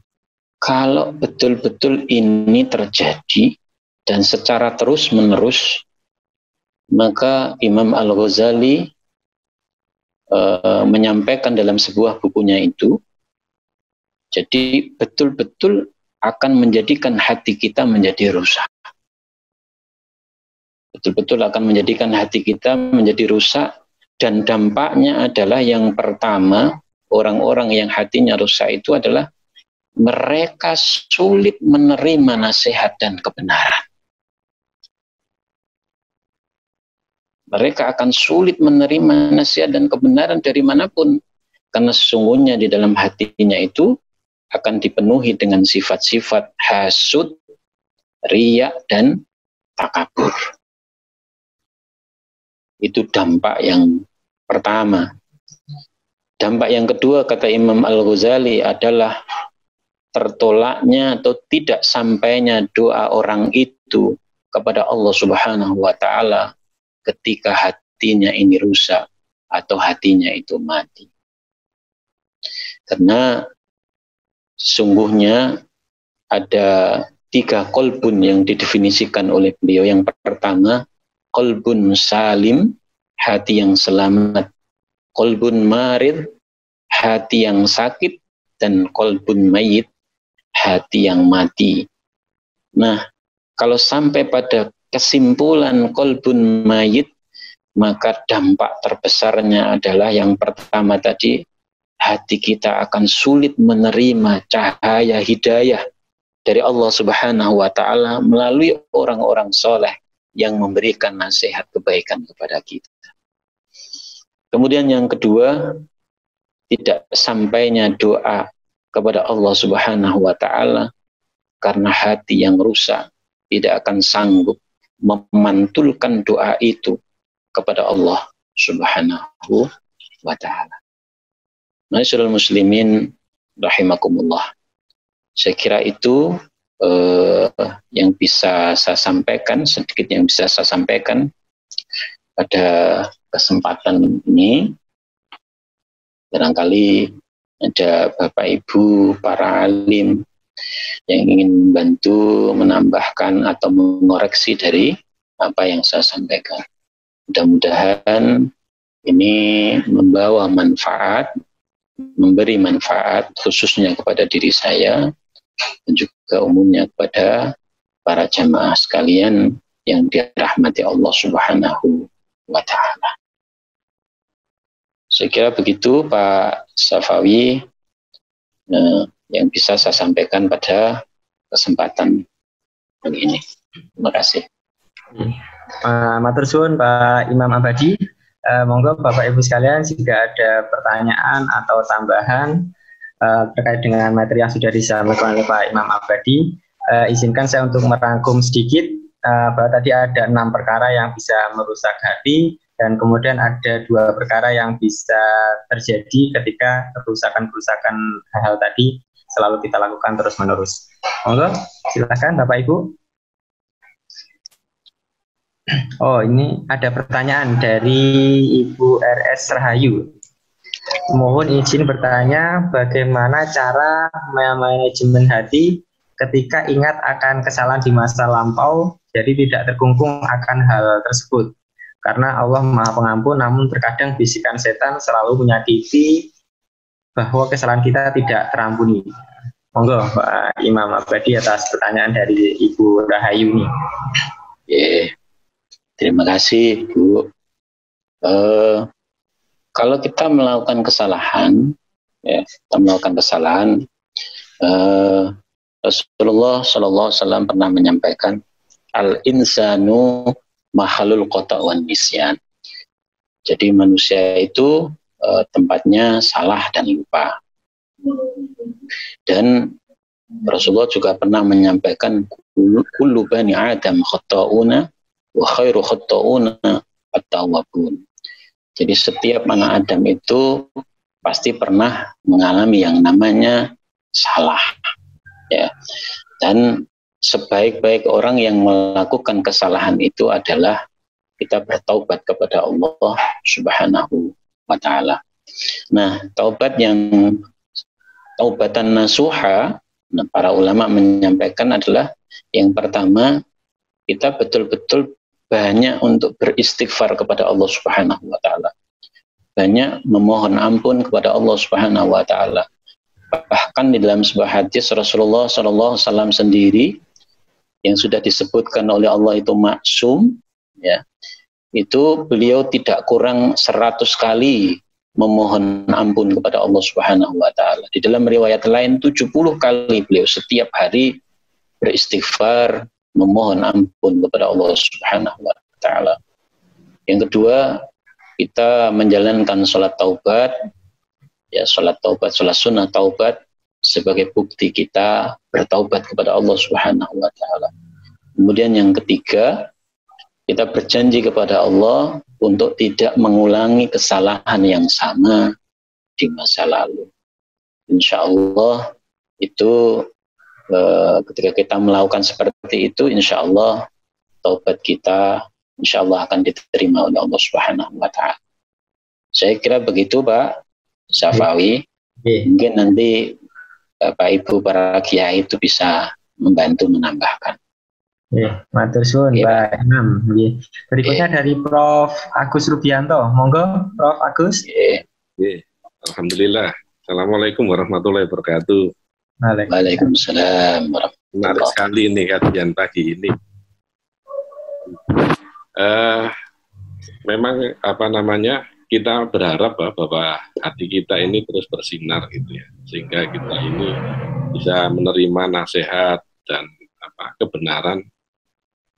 kalau betul-betul ini terjadi dan secara terus-menerus, maka Imam Al-Ghazali menyampaikan dalam sebuah bukunya itu, jadi betul-betul akan menjadikan hati kita menjadi rusak. Betul-betul akan menjadikan hati kita menjadi rusak, dan dampaknya adalah yang pertama, orang-orang yang hatinya rusak itu adalah mereka sulit menerima nasihat dan kebenaran. Mereka akan sulit menerima nasihat dan kebenaran dari manapun, karena sesungguhnya di dalam hatinya itu akan dipenuhi dengan sifat-sifat hasud, riya, dan takabur. Itu dampak yang pertama. Dampak yang kedua, kata Imam Al-Ghazali, adalah tertolaknya atau tidak sampainya doa orang itu kepada Allah Subhanahu wa Ta'ala ketika hatinya ini rusak atau hatinya itu mati. Karena sesungguhnya ada 3 qalbun yang didefinisikan oleh beliau. Yang pertama, qalbun salim, hati yang selamat. Qalbun marid, hati yang sakit. Dan qalbun mayit, hati yang mati. Nah, kalau sampai pada kesimpulan qalbun mayit, maka dampak terbesarnya adalah yang pertama tadi, hati kita akan sulit menerima cahaya hidayah dari Allah Subhanahu wa Ta'ala melalui orang-orang soleh yang memberikan nasihat kebaikan kepada kita. Kemudian yang kedua, tidak sampainya doa kepada Allah Subhanahu wa Ta'ala karena hati yang rusak tidak akan sanggup memantulkan doa itu kepada Allah Subhanahu wa Ta'ala. Ma'asyiral muslimin rahimakumullah. Saya kira itu yang bisa saya sampaikan, sedikit yang bisa saya sampaikan pada kesempatan ini. Barangkali ada Bapak Ibu, para alim yang ingin membantu, menambahkan atau mengoreksi dari apa yang saya sampaikan. Mudah-mudahan ini membawa manfaat, memberi manfaat khususnya kepada diri saya dan juga umumnya kepada para jamaah sekalian yang dirahmati Allah Subhanahu wa Ta'ala. Saya kira begitu Pak Safawi yang bisa saya sampaikan pada kesempatan ini. Terima kasih. Matur suwun Pak Imam Abadi. Monggo Bapak Ibu sekalian jika ada pertanyaan atau tambahan terkait dengan materi yang sudah disampaikan oleh Pak Imam Abadi. Izinkan saya untuk merangkum sedikit bahwa tadi ada 6 perkara yang bisa merusak hati, dan kemudian ada 2 perkara yang bisa terjadi ketika kerusakan-kerusakan hal tadi selalu kita lakukan terus-menerus. Monggo, silakan Bapak Ibu. Oh, ini ada pertanyaan dari Ibu RS Rahayu. Mohon izin bertanya, bagaimana cara manajemen hati ketika ingat akan kesalahan di masa lampau, jadi tidak terkungkung akan hal tersebut. Karena Allah Maha Pengampun, namun terkadang bisikan setan selalu menyakiti bahwa kesalahan kita tidak terampuni. Monggo Pak Imam Abadi atas pertanyaan dari Ibu Rahayu ini. Terima kasih Bu. Kalau kita melakukan kesalahan, Rasulullah SAW pernah menyampaikan al-insanu mahalul qata' wan nisyan. Jadi manusia itu tempatnya salah dan lupa. Dan Rasulullah juga pernah menyampaikan kullu bani adam khata'una wa khairu khata'una at-tawwabun. Jadi setiap anak Adam itu pasti pernah mengalami yang namanya salah. Ya. Dan sebaik-baik orang yang melakukan kesalahan itu adalah kita bertaubat kepada Allah Subhanahu wa taala. Nah, taubatan nasuha, para ulama menyampaikan adalah yang pertama, kita betul-betul banyak untuk beristighfar kepada Allah Subhanahu wa taala. Banyak memohon ampun kepada Allah Subhanahu wa taala. Bahkan di dalam sebuah hadis Rasulullah SAW sendiri yang sudah disebutkan oleh Allah itu maksum, ya, itu beliau tidak kurang 100 kali memohon ampun kepada Allah Subhanahu wa taala. Di dalam riwayat lain 70 kali beliau setiap hari beristighfar, memohon ampun kepada Allah Subhanahu wa taala. Yang kedua, kita menjalankan sholat taubat, ya, sholat taubat, sholat sunnah taubat sebagai bukti kita bertaubat kepada Allah Subhanahu wa taala. Kemudian yang ketiga, kita berjanji kepada Allah untuk tidak mengulangi kesalahan yang sama di masa lalu. Insya Allah itu ketika kita melakukan seperti itu, insya Allah taubat kita insya Allah akan diterima oleh Allah Subhanahu wa taala. Saya kira begitu Pak Syafawi. Mungkin nanti Bapak Ibu para kiai itu bisa membantu menambahkan. Matur suwun Pak Imam. Berikutnya dari Prof. Agus Rubianto. Monggo Prof. Agus. Alhamdulillah. Assalamualaikum warahmatullahi wabarakatuh. Waalaikumsalam. Menarik sekali ini kajian pagi ini. Memang kita berharap bahwa hati kita ini terus bersinar gitu ya, sehingga kita ini bisa menerima nasihat dan kebenaran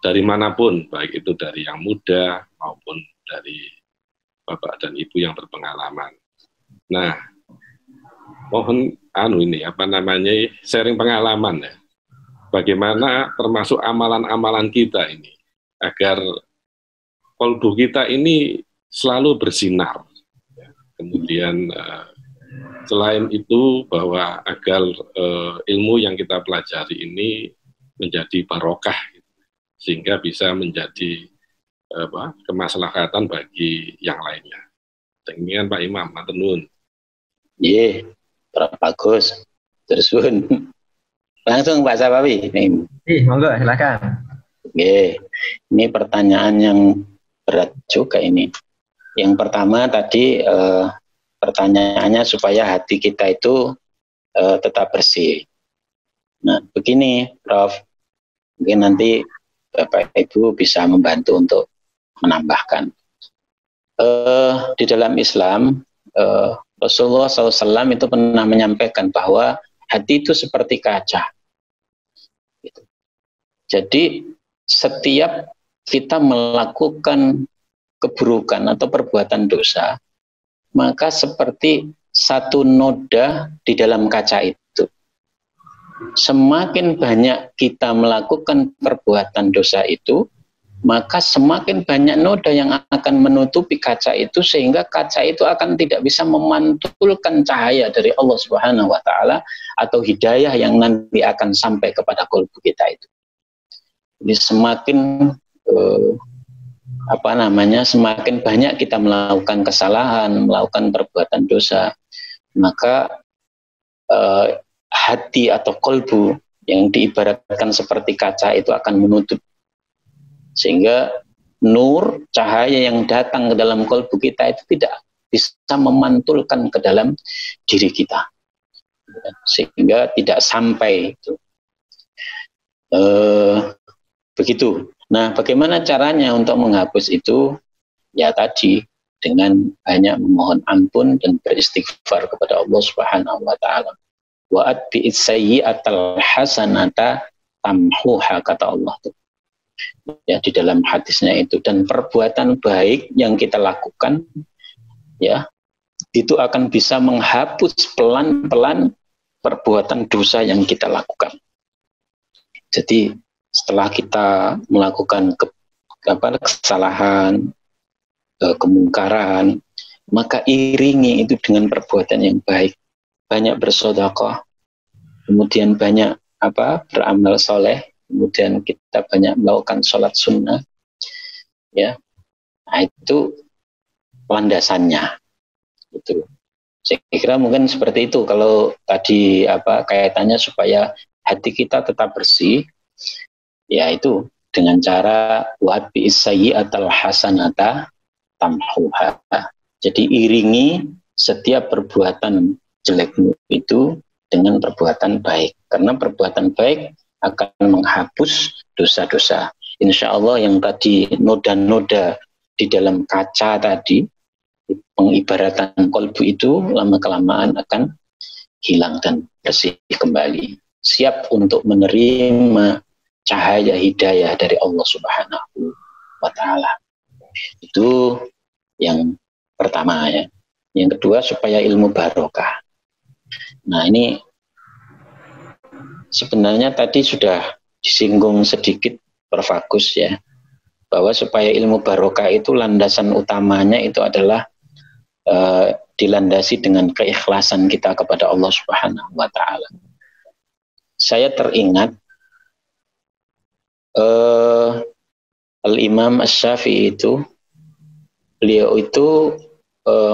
dari manapun, baik itu dari yang muda maupun dari bapak dan ibu yang berpengalaman. Nah, mohon sharing pengalaman ya. Bagaimana termasuk amalan-amalan kita ini agar kolbu kita ini selalu bersinar. Kemudian selain itu bahwa agar ilmu yang kita pelajari ini menjadi barokah, sehingga bisa menjadi kemaslahatan bagi yang lainnya. Demikian Pak Imam, matur nuwun. Bagus. Terus langsung Pak Sapawi. Monggo silakan. Ini pertanyaan yang berat juga ini. Yang pertama tadi pertanyaannya supaya hati kita itu tetap bersih. Nah, begini Prof, mungkin nanti Bapak Ibu bisa membantu untuk menambahkan. Di dalam Islam, Rasulullah SAW itu pernah menyampaikan bahwa hati itu seperti kaca. Jadi setiap kita melakukan keburukan atau perbuatan dosa, maka seperti satu noda di dalam kaca itu. Semakin banyak kita melakukan perbuatan dosa itu, maka semakin banyak noda yang akan menutupi kaca itu, sehingga kaca itu akan tidak bisa memantulkan cahaya dari Allah Subhanahu wa taala atau hidayah yang nanti akan sampai kepada qalbu kita itu. Jadi semakin semakin banyak kita melakukan kesalahan, melakukan perbuatan dosa, maka hati atau qalbu yang diibaratkan seperti kaca itu akan menutup, sehingga nur, cahaya yang datang ke dalam qalbu kita itu tidak bisa memantulkan ke dalam diri kita, sehingga tidak sampai itu. Begitu. Nah, bagaimana caranya untuk menghapus itu? Ya tadi, dengan banyak memohon ampun dan beristighfar kepada Allah Subhanahu wa taala. Wa atbi'is sayyi'atal hasanata tamhuha, kata Allah tuh. Ya, di dalam hadisnya itu. Dan perbuatan baik yang kita lakukan, ya, itu akan bisa menghapus pelan-pelan perbuatan dosa yang kita lakukan. Jadi setelah kita melakukan kesalahan, kemungkaran, maka iringi itu dengan perbuatan yang baik. Banyak bersedekah, kemudian banyak beramal soleh, kemudian kita banyak melakukan sholat sunnah, ya. Nah, itu landasannya. Itu. Saya kira mungkin seperti itu. Kalau tadi kaitannya supaya hati kita tetap bersih, ya itu dengan cara watbi'is sayyi'atal hasanata tamhuha. Jadi iringi setiap perbuatan jelekmu itu dengan perbuatan baik, karena perbuatan baik akan menghapus dosa-dosa. Insya Allah yang tadi noda-noda di dalam kaca tadi, pengibaratan qalbu itu lama-kelamaan akan hilang dan bersih kembali, siap untuk menerima cahaya hidayah dari Allah Subhanahu wa taala. Itu yang pertama, ya. Yang kedua, supaya ilmu barokah. Nah, ini sebenarnya tadi sudah disinggung sedikit Prof. Agus, ya, bahwa supaya ilmu barokah itu landasan utamanya itu adalah dilandasi dengan keikhlasan kita kepada Allah Subhanahu wa taala. Saya teringat Al-Imam Asy-Syafi'i itu, beliau itu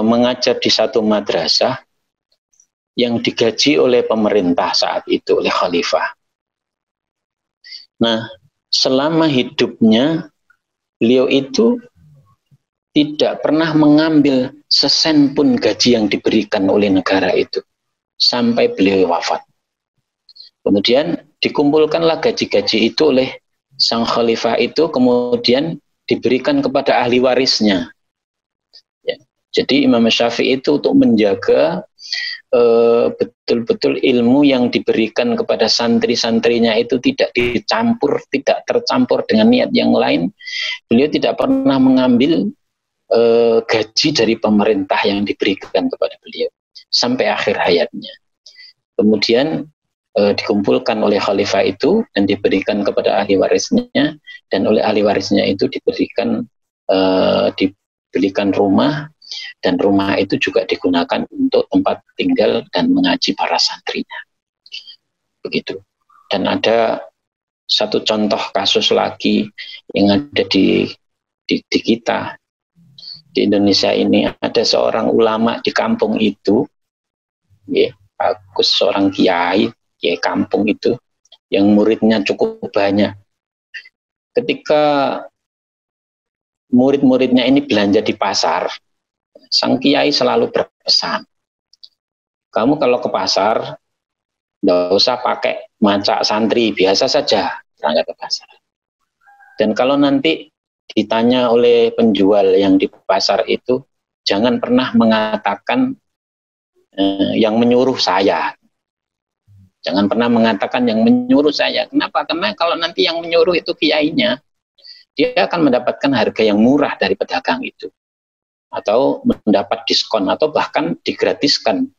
mengajar di satu madrasah yang digaji oleh pemerintah saat itu, oleh khalifah. Nah, selama hidupnya beliau itu tidak pernah mengambil sesen pun gaji yang diberikan oleh negara itu sampai beliau wafat. Kemudian dikumpulkanlah gaji-gaji itu oleh sang khalifah itu, kemudian diberikan kepada ahli warisnya. Ya. Jadi Imam Syafi'i itu untuk menjaga betul-betul ilmu yang diberikan kepada santri-santrinya itu tidak tercampur dengan niat yang lain. Beliau tidak pernah mengambil gaji dari pemerintah yang diberikan kepada beliau sampai akhir hayatnya. Kemudian dikumpulkan oleh khalifah itu dan diberikan kepada ahli warisnya, dan oleh ahli warisnya itu diberikan rumah, dan rumah itu juga digunakan untuk tempat tinggal dan mengaji para santrinya. Begitu. Dan ada satu contoh kasus lagi yang ada di kita di Indonesia ini. Ada seorang ulama di kampung itu, ya, bagus, seorang kiai kampung itu yang muridnya cukup banyak. Ketika murid-muridnya ini belanja di pasar, sang kiai selalu berpesan, kamu kalau ke pasar nggak usah pakai macak santri, biasa saja berangkat ke pasar. Dan kalau nanti ditanya oleh penjual yang di pasar itu, jangan pernah mengatakan yang menyuruh saya. Jangan pernah mengatakan yang menyuruh saya. Kenapa? Karena kalau nanti yang menyuruh itu kiainya, dia akan mendapatkan harga yang murah dari pedagang itu. atau mendapat diskon atau bahkan digratiskan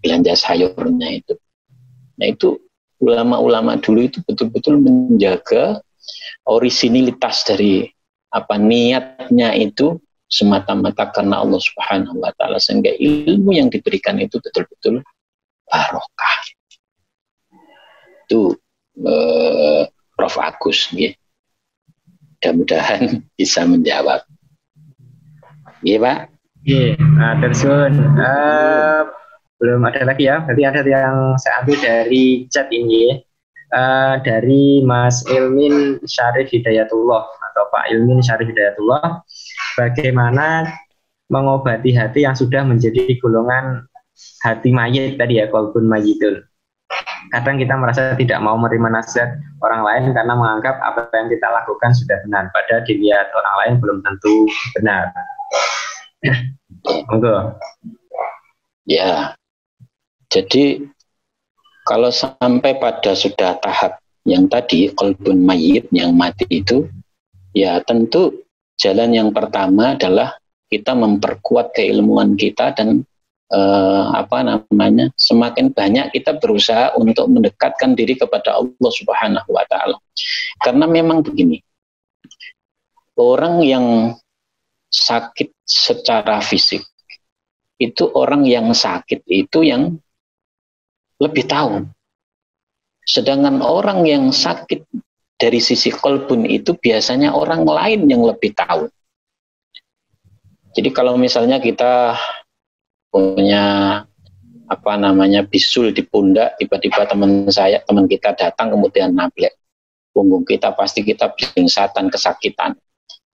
belanja sayurnya itu. Nah itu ulama-ulama dulu itu betul-betul menjaga orisinilitas dari niatnya itu semata-mata karena Allah Subhanahu wa taala, sehingga ilmu yang diberikan itu betul-betul barokah. Itu Prof. Agus ya. Mudah-mudahan bisa menjawab. Iya Pak. Iya, tersun. Belum ada lagi ya. Berarti ada yang saya ambil dari chat ini. Dari Mas Ilmin Syarif Hidayatullah atau Pak Ilmin Syarif Hidayatullah, bagaimana mengobati hati yang sudah menjadi golongan hati mayit tadi ya, qalbun mayyitun. Kadang kita merasa tidak mau menerima nasihat orang lain karena menganggap apa yang kita lakukan sudah benar, padahal dilihat orang lain belum tentu benar. Monggo. Ya, jadi kalau sampai pada sudah tahap yang tadi qalbun mayyit, yang mati itu, ya tentu jalan yang pertama adalah kita memperkuat keilmuan kita dan semakin banyak kita berusaha untuk mendekatkan diri kepada Allah Subhanahu wa taala. Karena memang begini, orang yang sakit secara fisik itu orang yang sakit itu yang lebih tahu. Sedangkan orang yang sakit dari sisi qalbun itu biasanya orang lain yang lebih tahu. Jadi kalau misalnya kita punya bisul di pundak, tiba-tiba teman kita datang kemudian nablek punggung kita, pasti kita bingsatan, kesakitan,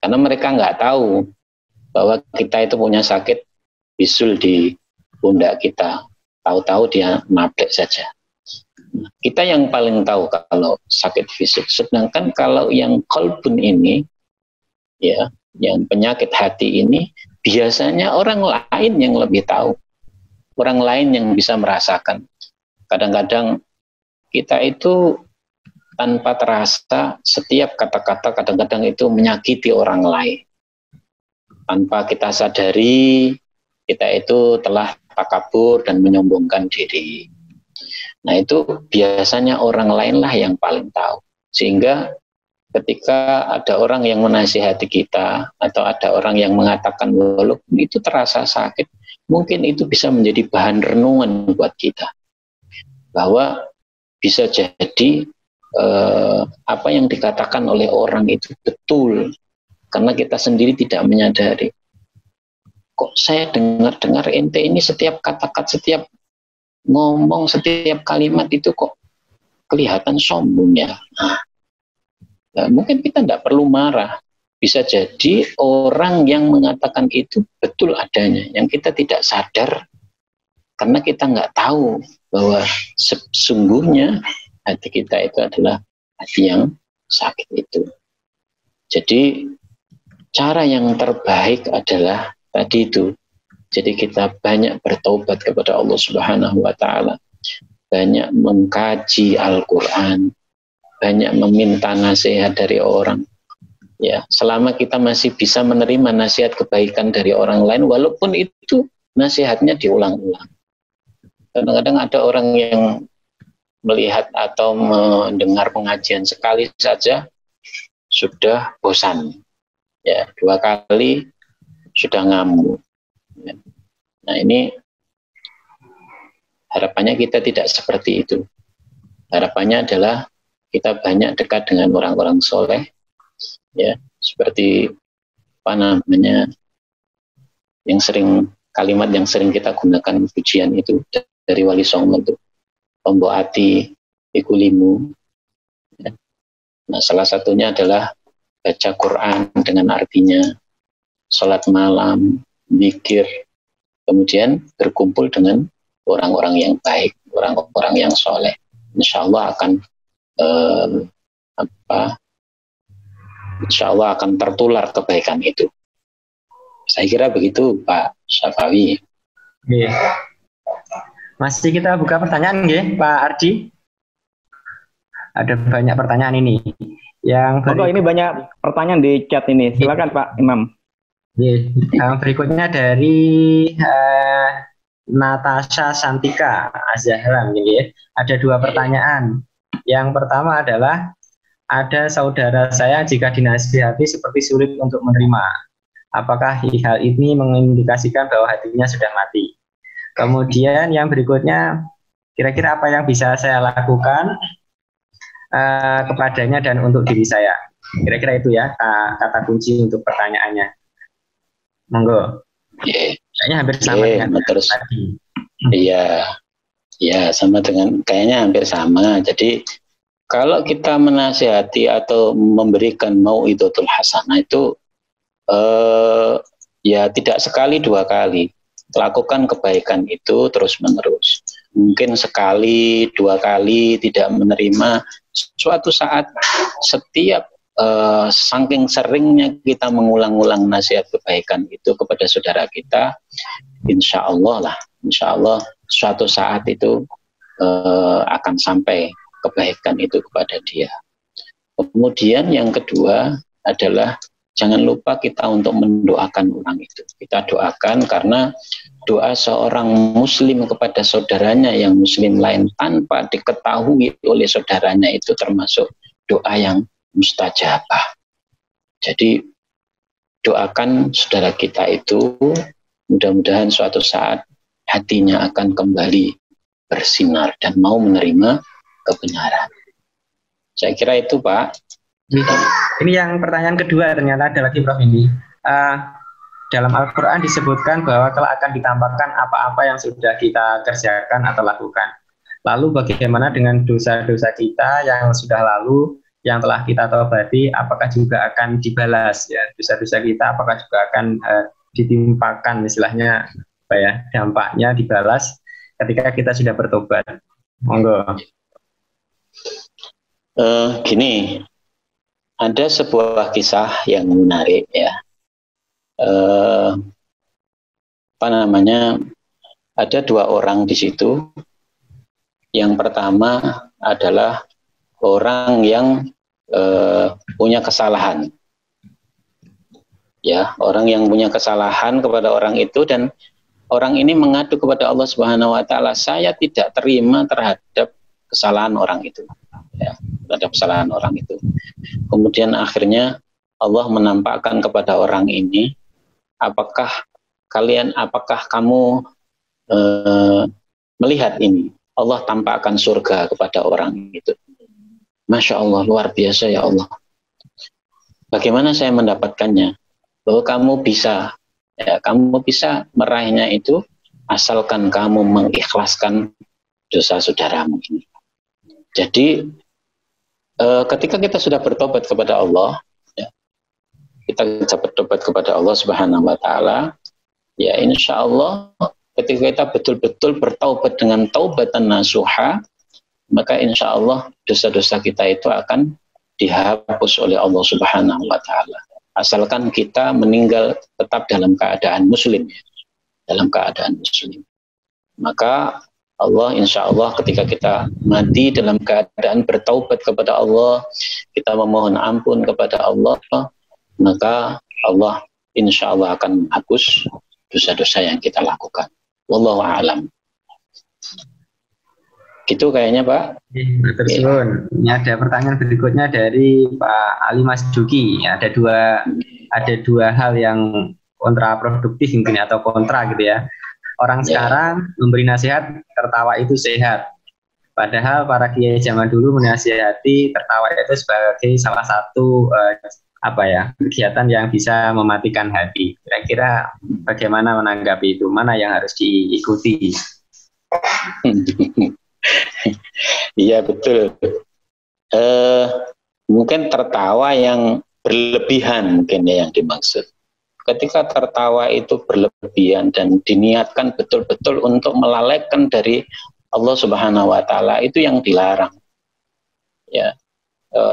karena mereka nggak tahu bahwa kita itu punya sakit bisul di pundak kita, tahu-tahu dia nablek saja. Kita yang paling tahu kalau sakit fisik. Sedangkan kalau yang qalbun ini, ya, yang penyakit hati ini, biasanya orang lain yang lebih tahu, orang lain yang bisa merasakan. Kadang-kadang kita itu tanpa terasa setiap kata-kata kadang-kadang itu menyakiti orang lain. Tanpa kita sadari, kita itu telah takabur dan menyombongkan diri. Nah itu biasanya orang lain lah yang paling tahu. Sehingga ketika ada orang yang menasihati kita atau ada orang yang mengatakan walaupun itu terasa sakit, mungkin itu bisa menjadi bahan renungan buat kita, bahwa bisa jadi apa yang dikatakan oleh orang itu betul, karena kita sendiri tidak menyadari. Kok saya dengar ente ini setiap kata-kata, setiap ngomong, setiap kalimat itu kok kelihatan sombong ya. Nah, mungkin kita tidak perlu marah. Bisa jadi orang yang mengatakan itu betul adanya, yang kita tidak sadar karena kita nggak tahu bahwa sesungguhnya hati kita itu adalah hati yang sakit itu. Jadi cara yang terbaik adalah tadi itu. Jadi kita banyak bertaubat kepada Allah Subhanahu wa taala, banyak mengkaji Al-Qur'an, banyak meminta nasihat dari orang. Ya, selama kita masih bisa menerima nasihat kebaikan dari orang lain, walaupun itu nasihatnya diulang-ulang. Kadang-kadang ada orang yang melihat atau mendengar pengajian sekali saja sudah bosan, ya 2 kali sudah ngamuk. Ya. Nah ini harapannya kita tidak seperti itu. Harapannya adalah kita banyak dekat dengan orang-orang soleh, ya, seperti kalimat yang sering kita gunakan pujian itu dari Wali Songo itu, Tombo ati ikulimu. Ya. Nah salah satunya adalah baca Quran dengan artinya, sholat malam, zikir, kemudian berkumpul dengan orang-orang yang baik, orang-orang yang soleh. Insya Allah akan insya Allah akan tertular kebaikan itu. Saya kira begitu Pak Syafawi. Iya. Masih kita buka pertanyaan ya Pak Ardi. Ada banyak pertanyaan ini. Ini banyak pertanyaan di chat ini. Silakan Pak Imam. Yang berikutnya dari Natasha Santika Azahra, ya. Ada dua pertanyaan. Yang pertama adalah, ada saudara saya jika dinasihati seperti sulit untuk menerima. Apakah hal ini mengindikasikan bahwa hatinya sudah mati? Kemudian yang berikutnya, kira-kira apa yang bisa saya lakukan kepadanya dan untuk diri saya? Kira-kira itu ya kata kunci untuk pertanyaannya. Monggo. Kayaknya hampir sama dengan terus tadi. Iya, sama dengan, kayaknya hampir sama. Jadi kalau kita menasihati atau memberikan mau'izatul hasanah itu ya tidak sekali dua kali. Lakukan kebaikan itu terus menerus. Mungkin sekali dua kali tidak menerima, suatu saat setiap saking seringnya kita mengulang-ulang nasihat kebaikan itu kepada saudara kita, insya Allah suatu saat itu akan sampai kebaikan itu kepada dia. Kemudian yang kedua adalah jangan lupa kita untuk mendoakan orang itu. Kita doakan, karena doa seorang muslim kepada saudaranya yang muslim lain tanpa diketahui oleh saudaranya itu termasuk doa yang mustajabah. Jadi doakan saudara kita itu, mudah-mudahan suatu saat hatinya akan kembali bersinar dan mau menerima kebenaran. Saya kira itu, Pak. Ini yang pertanyaan kedua, ternyata ada lagi, Prof. Ini dalam Al-Quran disebutkan bahwa kelak akan ditampakkan apa-apa yang sudah kita kerjakan atau lakukan. Lalu bagaimana dengan dosa-dosa kita yang sudah lalu, yang telah kita taubati, apakah juga akan dibalas ya? Dosa-dosa kita apakah juga akan ditimpakan, istilahnya apa ya, dampaknya dibalas ketika kita sudah bertobat? Monggo. Gini, ada sebuah kisah yang menarik ya. Ada dua orang di situ. Yang pertama adalah orang yang punya kesalahan. Ya, orang yang punya kesalahan kepada orang itu, dan orang ini mengadu kepada Allah Subhanahu wa taala, saya tidak terima terhadap kesalahan orang itu. Ya, terhadap kesalahan orang itu. Kemudian akhirnya Allah menampakkan kepada orang ini, apakah kamu melihat ini? Allah tampakkan surga kepada orang itu. Masya Allah, luar biasa ya Allah. Bagaimana saya mendapatkannya? Bahwa kamu bisa meraihnya itu asalkan kamu mengikhlaskan dosa saudaramu ini. Jadi ketika kita sudah bertobat kepada Allah, ya, kita bisa bertobat kepada Allah Subhanahu wa taala, ya insya Allah ketika kita betul-betul bertaubat dengan taubatan nasuha, maka insya Allah dosa-dosa kita itu akan dihapus oleh Allah Subhanahu wa taala. Asalkan kita meninggal tetap dalam keadaan muslim, ya. Dalam keadaan muslim. Maka Allah insya Allah ketika kita mati dalam keadaan bertaubat kepada Allah, kita memohon ampun kepada Allah, maka Allah insya Allah akan menghapus dosa-dosa yang kita lakukan. Wallahu a'lam. Gitu kayaknya, Pak. Terus, ini ada pertanyaan berikutnya dari Pak Ali Mas Duki. Ada dua hal yang kontraproduktif mungkin atau kontra gitu ya. Orang sekarang memberi nasihat tertawa itu sehat. Padahal para kiai zaman dulu menasihati tertawa itu sebagai salah satu kegiatan yang bisa mematikan hati. Kira-kira bagaimana menanggapi itu? Mana yang harus diikuti? Iya betul. Mungkin tertawa yang berlebihan mungkin ya yang dimaksud. Ketika tertawa itu berlebihan dan diniatkan betul-betul untuk melalaikan dari Allah Subhanahu wa taala, itu yang dilarang. Ya.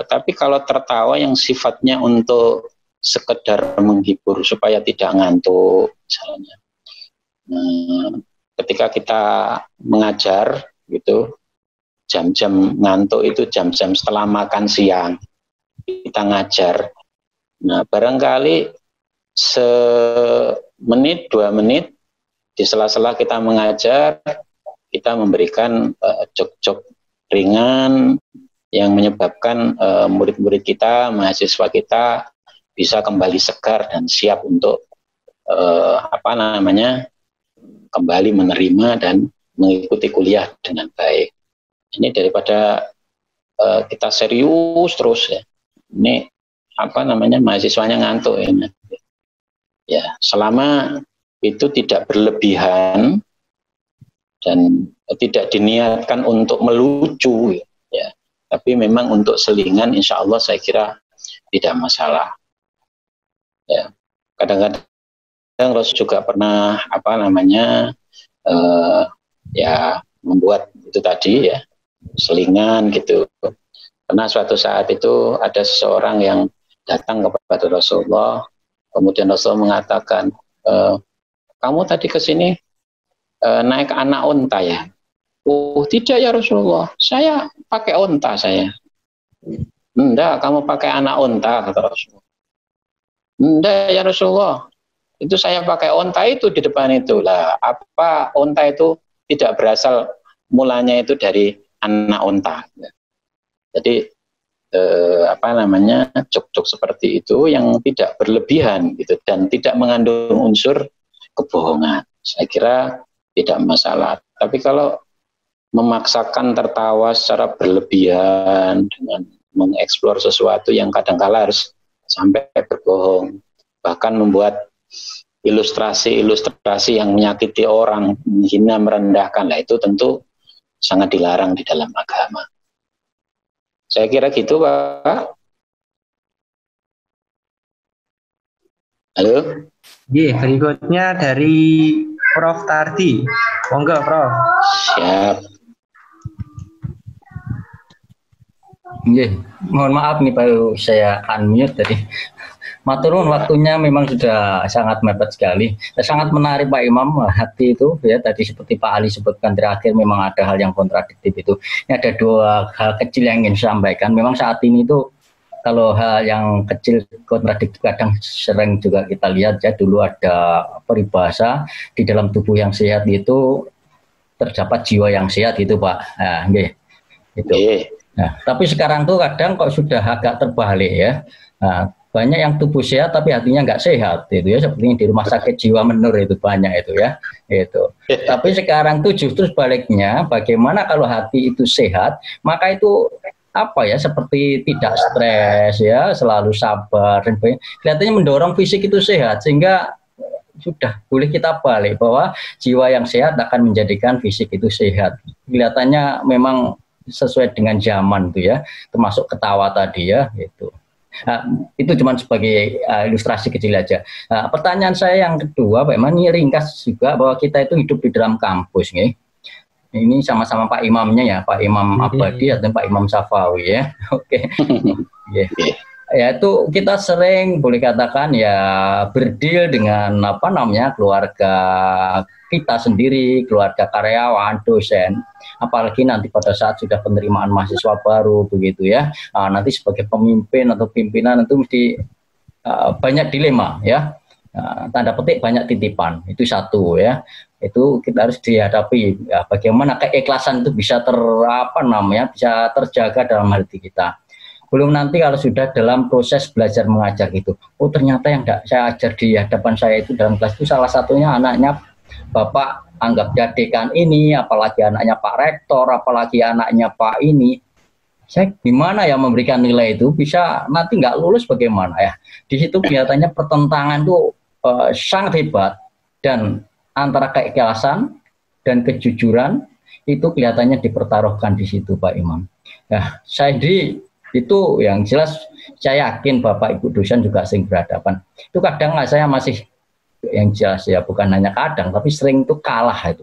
Tapi kalau tertawa yang sifatnya untuk sekedar menghibur supaya tidak ngantuk misalnya. Ketika kita mengajar gitu, jam-jam ngantuk itu jam-jam setelah makan siang kita ngajar. Nah, barangkali semenit 2 menit di sela-sela kita mengajar, kita memberikan jog-jog ringan yang menyebabkan murid-murid kita, mahasiswa kita bisa kembali segar dan siap untuk kembali menerima dan mengikuti kuliah dengan baik. Ini daripada kita serius terus ya. Ini mahasiswanya ngantuk ini. Ya, selama itu tidak berlebihan dan tidak diniatkan untuk melucu ya. Tapi memang untuk selingan insya Allah saya kira tidak masalah. Ya, kadang-kadang Rasul juga pernah membuat itu tadi ya, selingan gitu. Karena suatu saat itu ada seseorang yang datang kepada Rasulullah, kemudian Rasul mengatakan, kamu tadi ke sini naik anak unta ya? Oh tidak ya Rasulullah, saya pakai unta saya. Enggak, kamu pakai anak unta kata Rasulullah. Enggak ya Rasulullah, itu saya pakai unta itu di depan itu lah. Apa unta itu tidak berasal mulanya itu dari anak unta. Jadi jog-jog seperti itu yang tidak berlebihan gitu dan tidak mengandung unsur kebohongan. Saya kira tidak masalah. Tapi kalau memaksakan tertawa secara berlebihan dengan mengeksplor sesuatu yang kadang-kala harus sampai berbohong, bahkan membuat ilustrasi-ilustrasi yang menyakiti orang, menghina, merendahkan, lah itu tentu sangat dilarang di dalam agama. Saya kira gitu, Pak. Halo? Iya, berikutnya dari Prof. Tardi. Monggo, Prof. Siap. Iya, mohon maaf nih baru saya unmute tadi. Maturun waktunya memang sudah sangat mepet sekali. Sangat menarik Pak Imam, hati itu ya tadi seperti Pak Ali sebutkan terakhir memang ada hal yang kontradiktif itu. Ini ada 2 hal kecil yang ingin saya sampaikan. Memang saat ini itu kalau hal yang kecil kontradiktif kadang sering juga kita lihat ya, dulu ada peribahasa di dalam tubuh yang sehat itu terdapat jiwa yang sehat itu Pak. Nah, itu. Nah, tapi sekarang tuh kadang kok sudah agak terbalik ya. Nah, banyak yang tubuh sehat tapi hatinya nggak sehat itu ya, seperti di rumah sakit jiwa menur itu banyak itu ya itu. Tapi sekarang tuh justru sebaliknya, bagaimana kalau hati itu sehat maka itu seperti tidak stres ya, selalu sabar dan kelihatannya mendorong fisik itu sehat, sehingga sudah boleh kita balik bahwa jiwa yang sehat akan menjadikan fisik itu sehat. Kelihatannya memang sesuai dengan zaman tuh ya, termasuk ketawa tadi ya itu. Nah, itu cuma sebagai ilustrasi kecil aja. Nah, pertanyaan saya yang kedua, Pak Imam, ini ringkas juga bahwa kita itu hidup di dalam kampus, nih. Ini sama-sama Pak Imamnya ya, Pak Imam Abadi atau Pak Imam Safawi ya. Oke. Ya itu kita sering boleh katakan ya berdeal dengan keluarga kita sendiri, keluarga karyawan, dosen, apalagi nanti pada saat sudah penerimaan mahasiswa baru begitu ya. Nanti sebagai pemimpin atau pimpinan itu mesti banyak dilema ya. Tanda petik banyak titipan, itu satu ya. Itu kita harus dihadapi ya, bagaimana keikhlasan itu bisa bisa terjaga dalam hati kita. Belum nanti kalau sudah dalam proses belajar mengajar gitu, oh ternyata yang saya ajar di hadapan saya itu dalam kelas itu salah satunya anaknya Bapak anggap jadikan ini, apalagi anaknya Pak Rektor, apalagi anaknya Pak ini. Saya gimana ya memberikan nilai itu, bisa nanti nggak lulus bagaimana ya. Di situ kelihatannya pertentangan itu sangat hebat, dan antara keikhlasan dan kejujuran itu kelihatannya dipertaruhkan di situ Pak Imam. Nah, saya itu yang jelas saya yakin Bapak Ibu dosen juga sering berhadapan. Itu kadang saya masih yang jelas ya, bukan hanya kadang tapi sering itu kalah itu.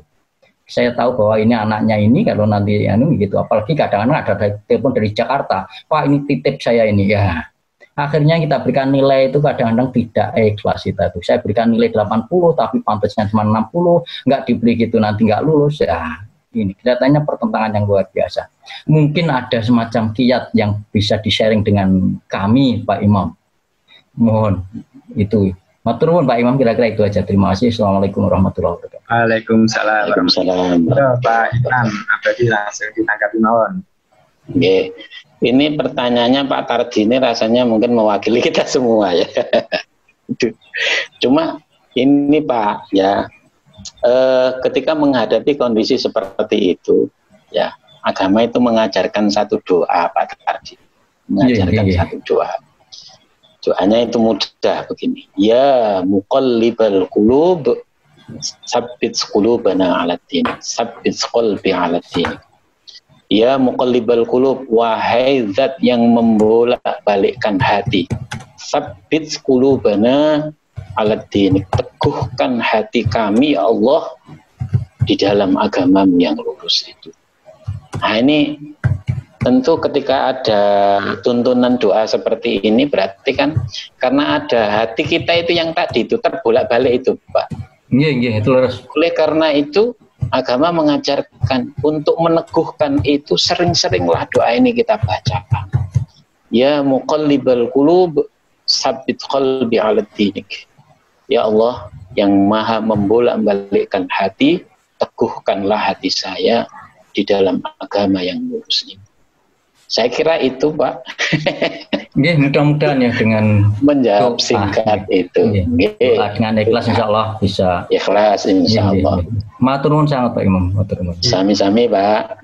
Saya tahu bahwa ini anaknya ini kalau nanti gitu, apalagi kadang-kadang ada telepon dari Jakarta, Pak ini titip saya ini ya. Akhirnya kita berikan nilai itu kadang-kadang tidak ikhlas itu. Saya berikan nilai 80 tapi pantasnya cuma 60, nggak diberi gitu nanti nggak lulus ya. Ini kelihatannya pertentangan yang luar biasa. Mungkin ada semacam kiat yang bisa di-sharing dengan kami, Pak Imam. Mohon itu Matur nuwun Pak Imam, kira-kira itu aja. Terima kasih. Assalamualaikum warahmatullahi wabarakatuh. Waalaikumsalam. Waalaikumsalam. Pak Imam, abadi langsung ditanggapi mawon. Oke. Ini pertanyaannya Pak Tardi ini rasanya mungkin mewakili kita semua ya. Cuma ini Pak ya, ketika menghadapi kondisi seperti itu ya, agama itu mengajarkan satu doa Pak Tardi, mengajarkan satu doa. Doanya itu mudah begini. Ya muqallibal qulub, sabbit qulubana 'ala din, sabbit qalbi 'ala din. Ya muqallibal qulub, wahai zat yang membolak-balikkan hati. Sabbit qulubana 'ala din, teguhkan hati kami ya Allah di dalam agama yang lurus itu. Nah ini tentu ketika ada tuntunan doa seperti ini berarti kan karena ada hati kita itu yang tadi itu terbolak-balik itu Pak. Iya, itu harus. Oleh karena itu agama mengajarkan untuk meneguhkan itu sering-seringlah doa ini kita bacakan. Ya muqallibal qulub, sabbit qalbi 'ala dinik. Ya Allah yang maha membolak-balikkan hati, teguhkanlah hati saya di dalam agama yang lurus ini. Saya kira itu Pak. Mudah-mudahan ya dengan menjawab singkat itu. Dengan ikhlas insya Allah bisa. Ikhlas insya Allah. Matur nuwun sangat Pak Imam. Matur nuwun. Sami-sami Pak.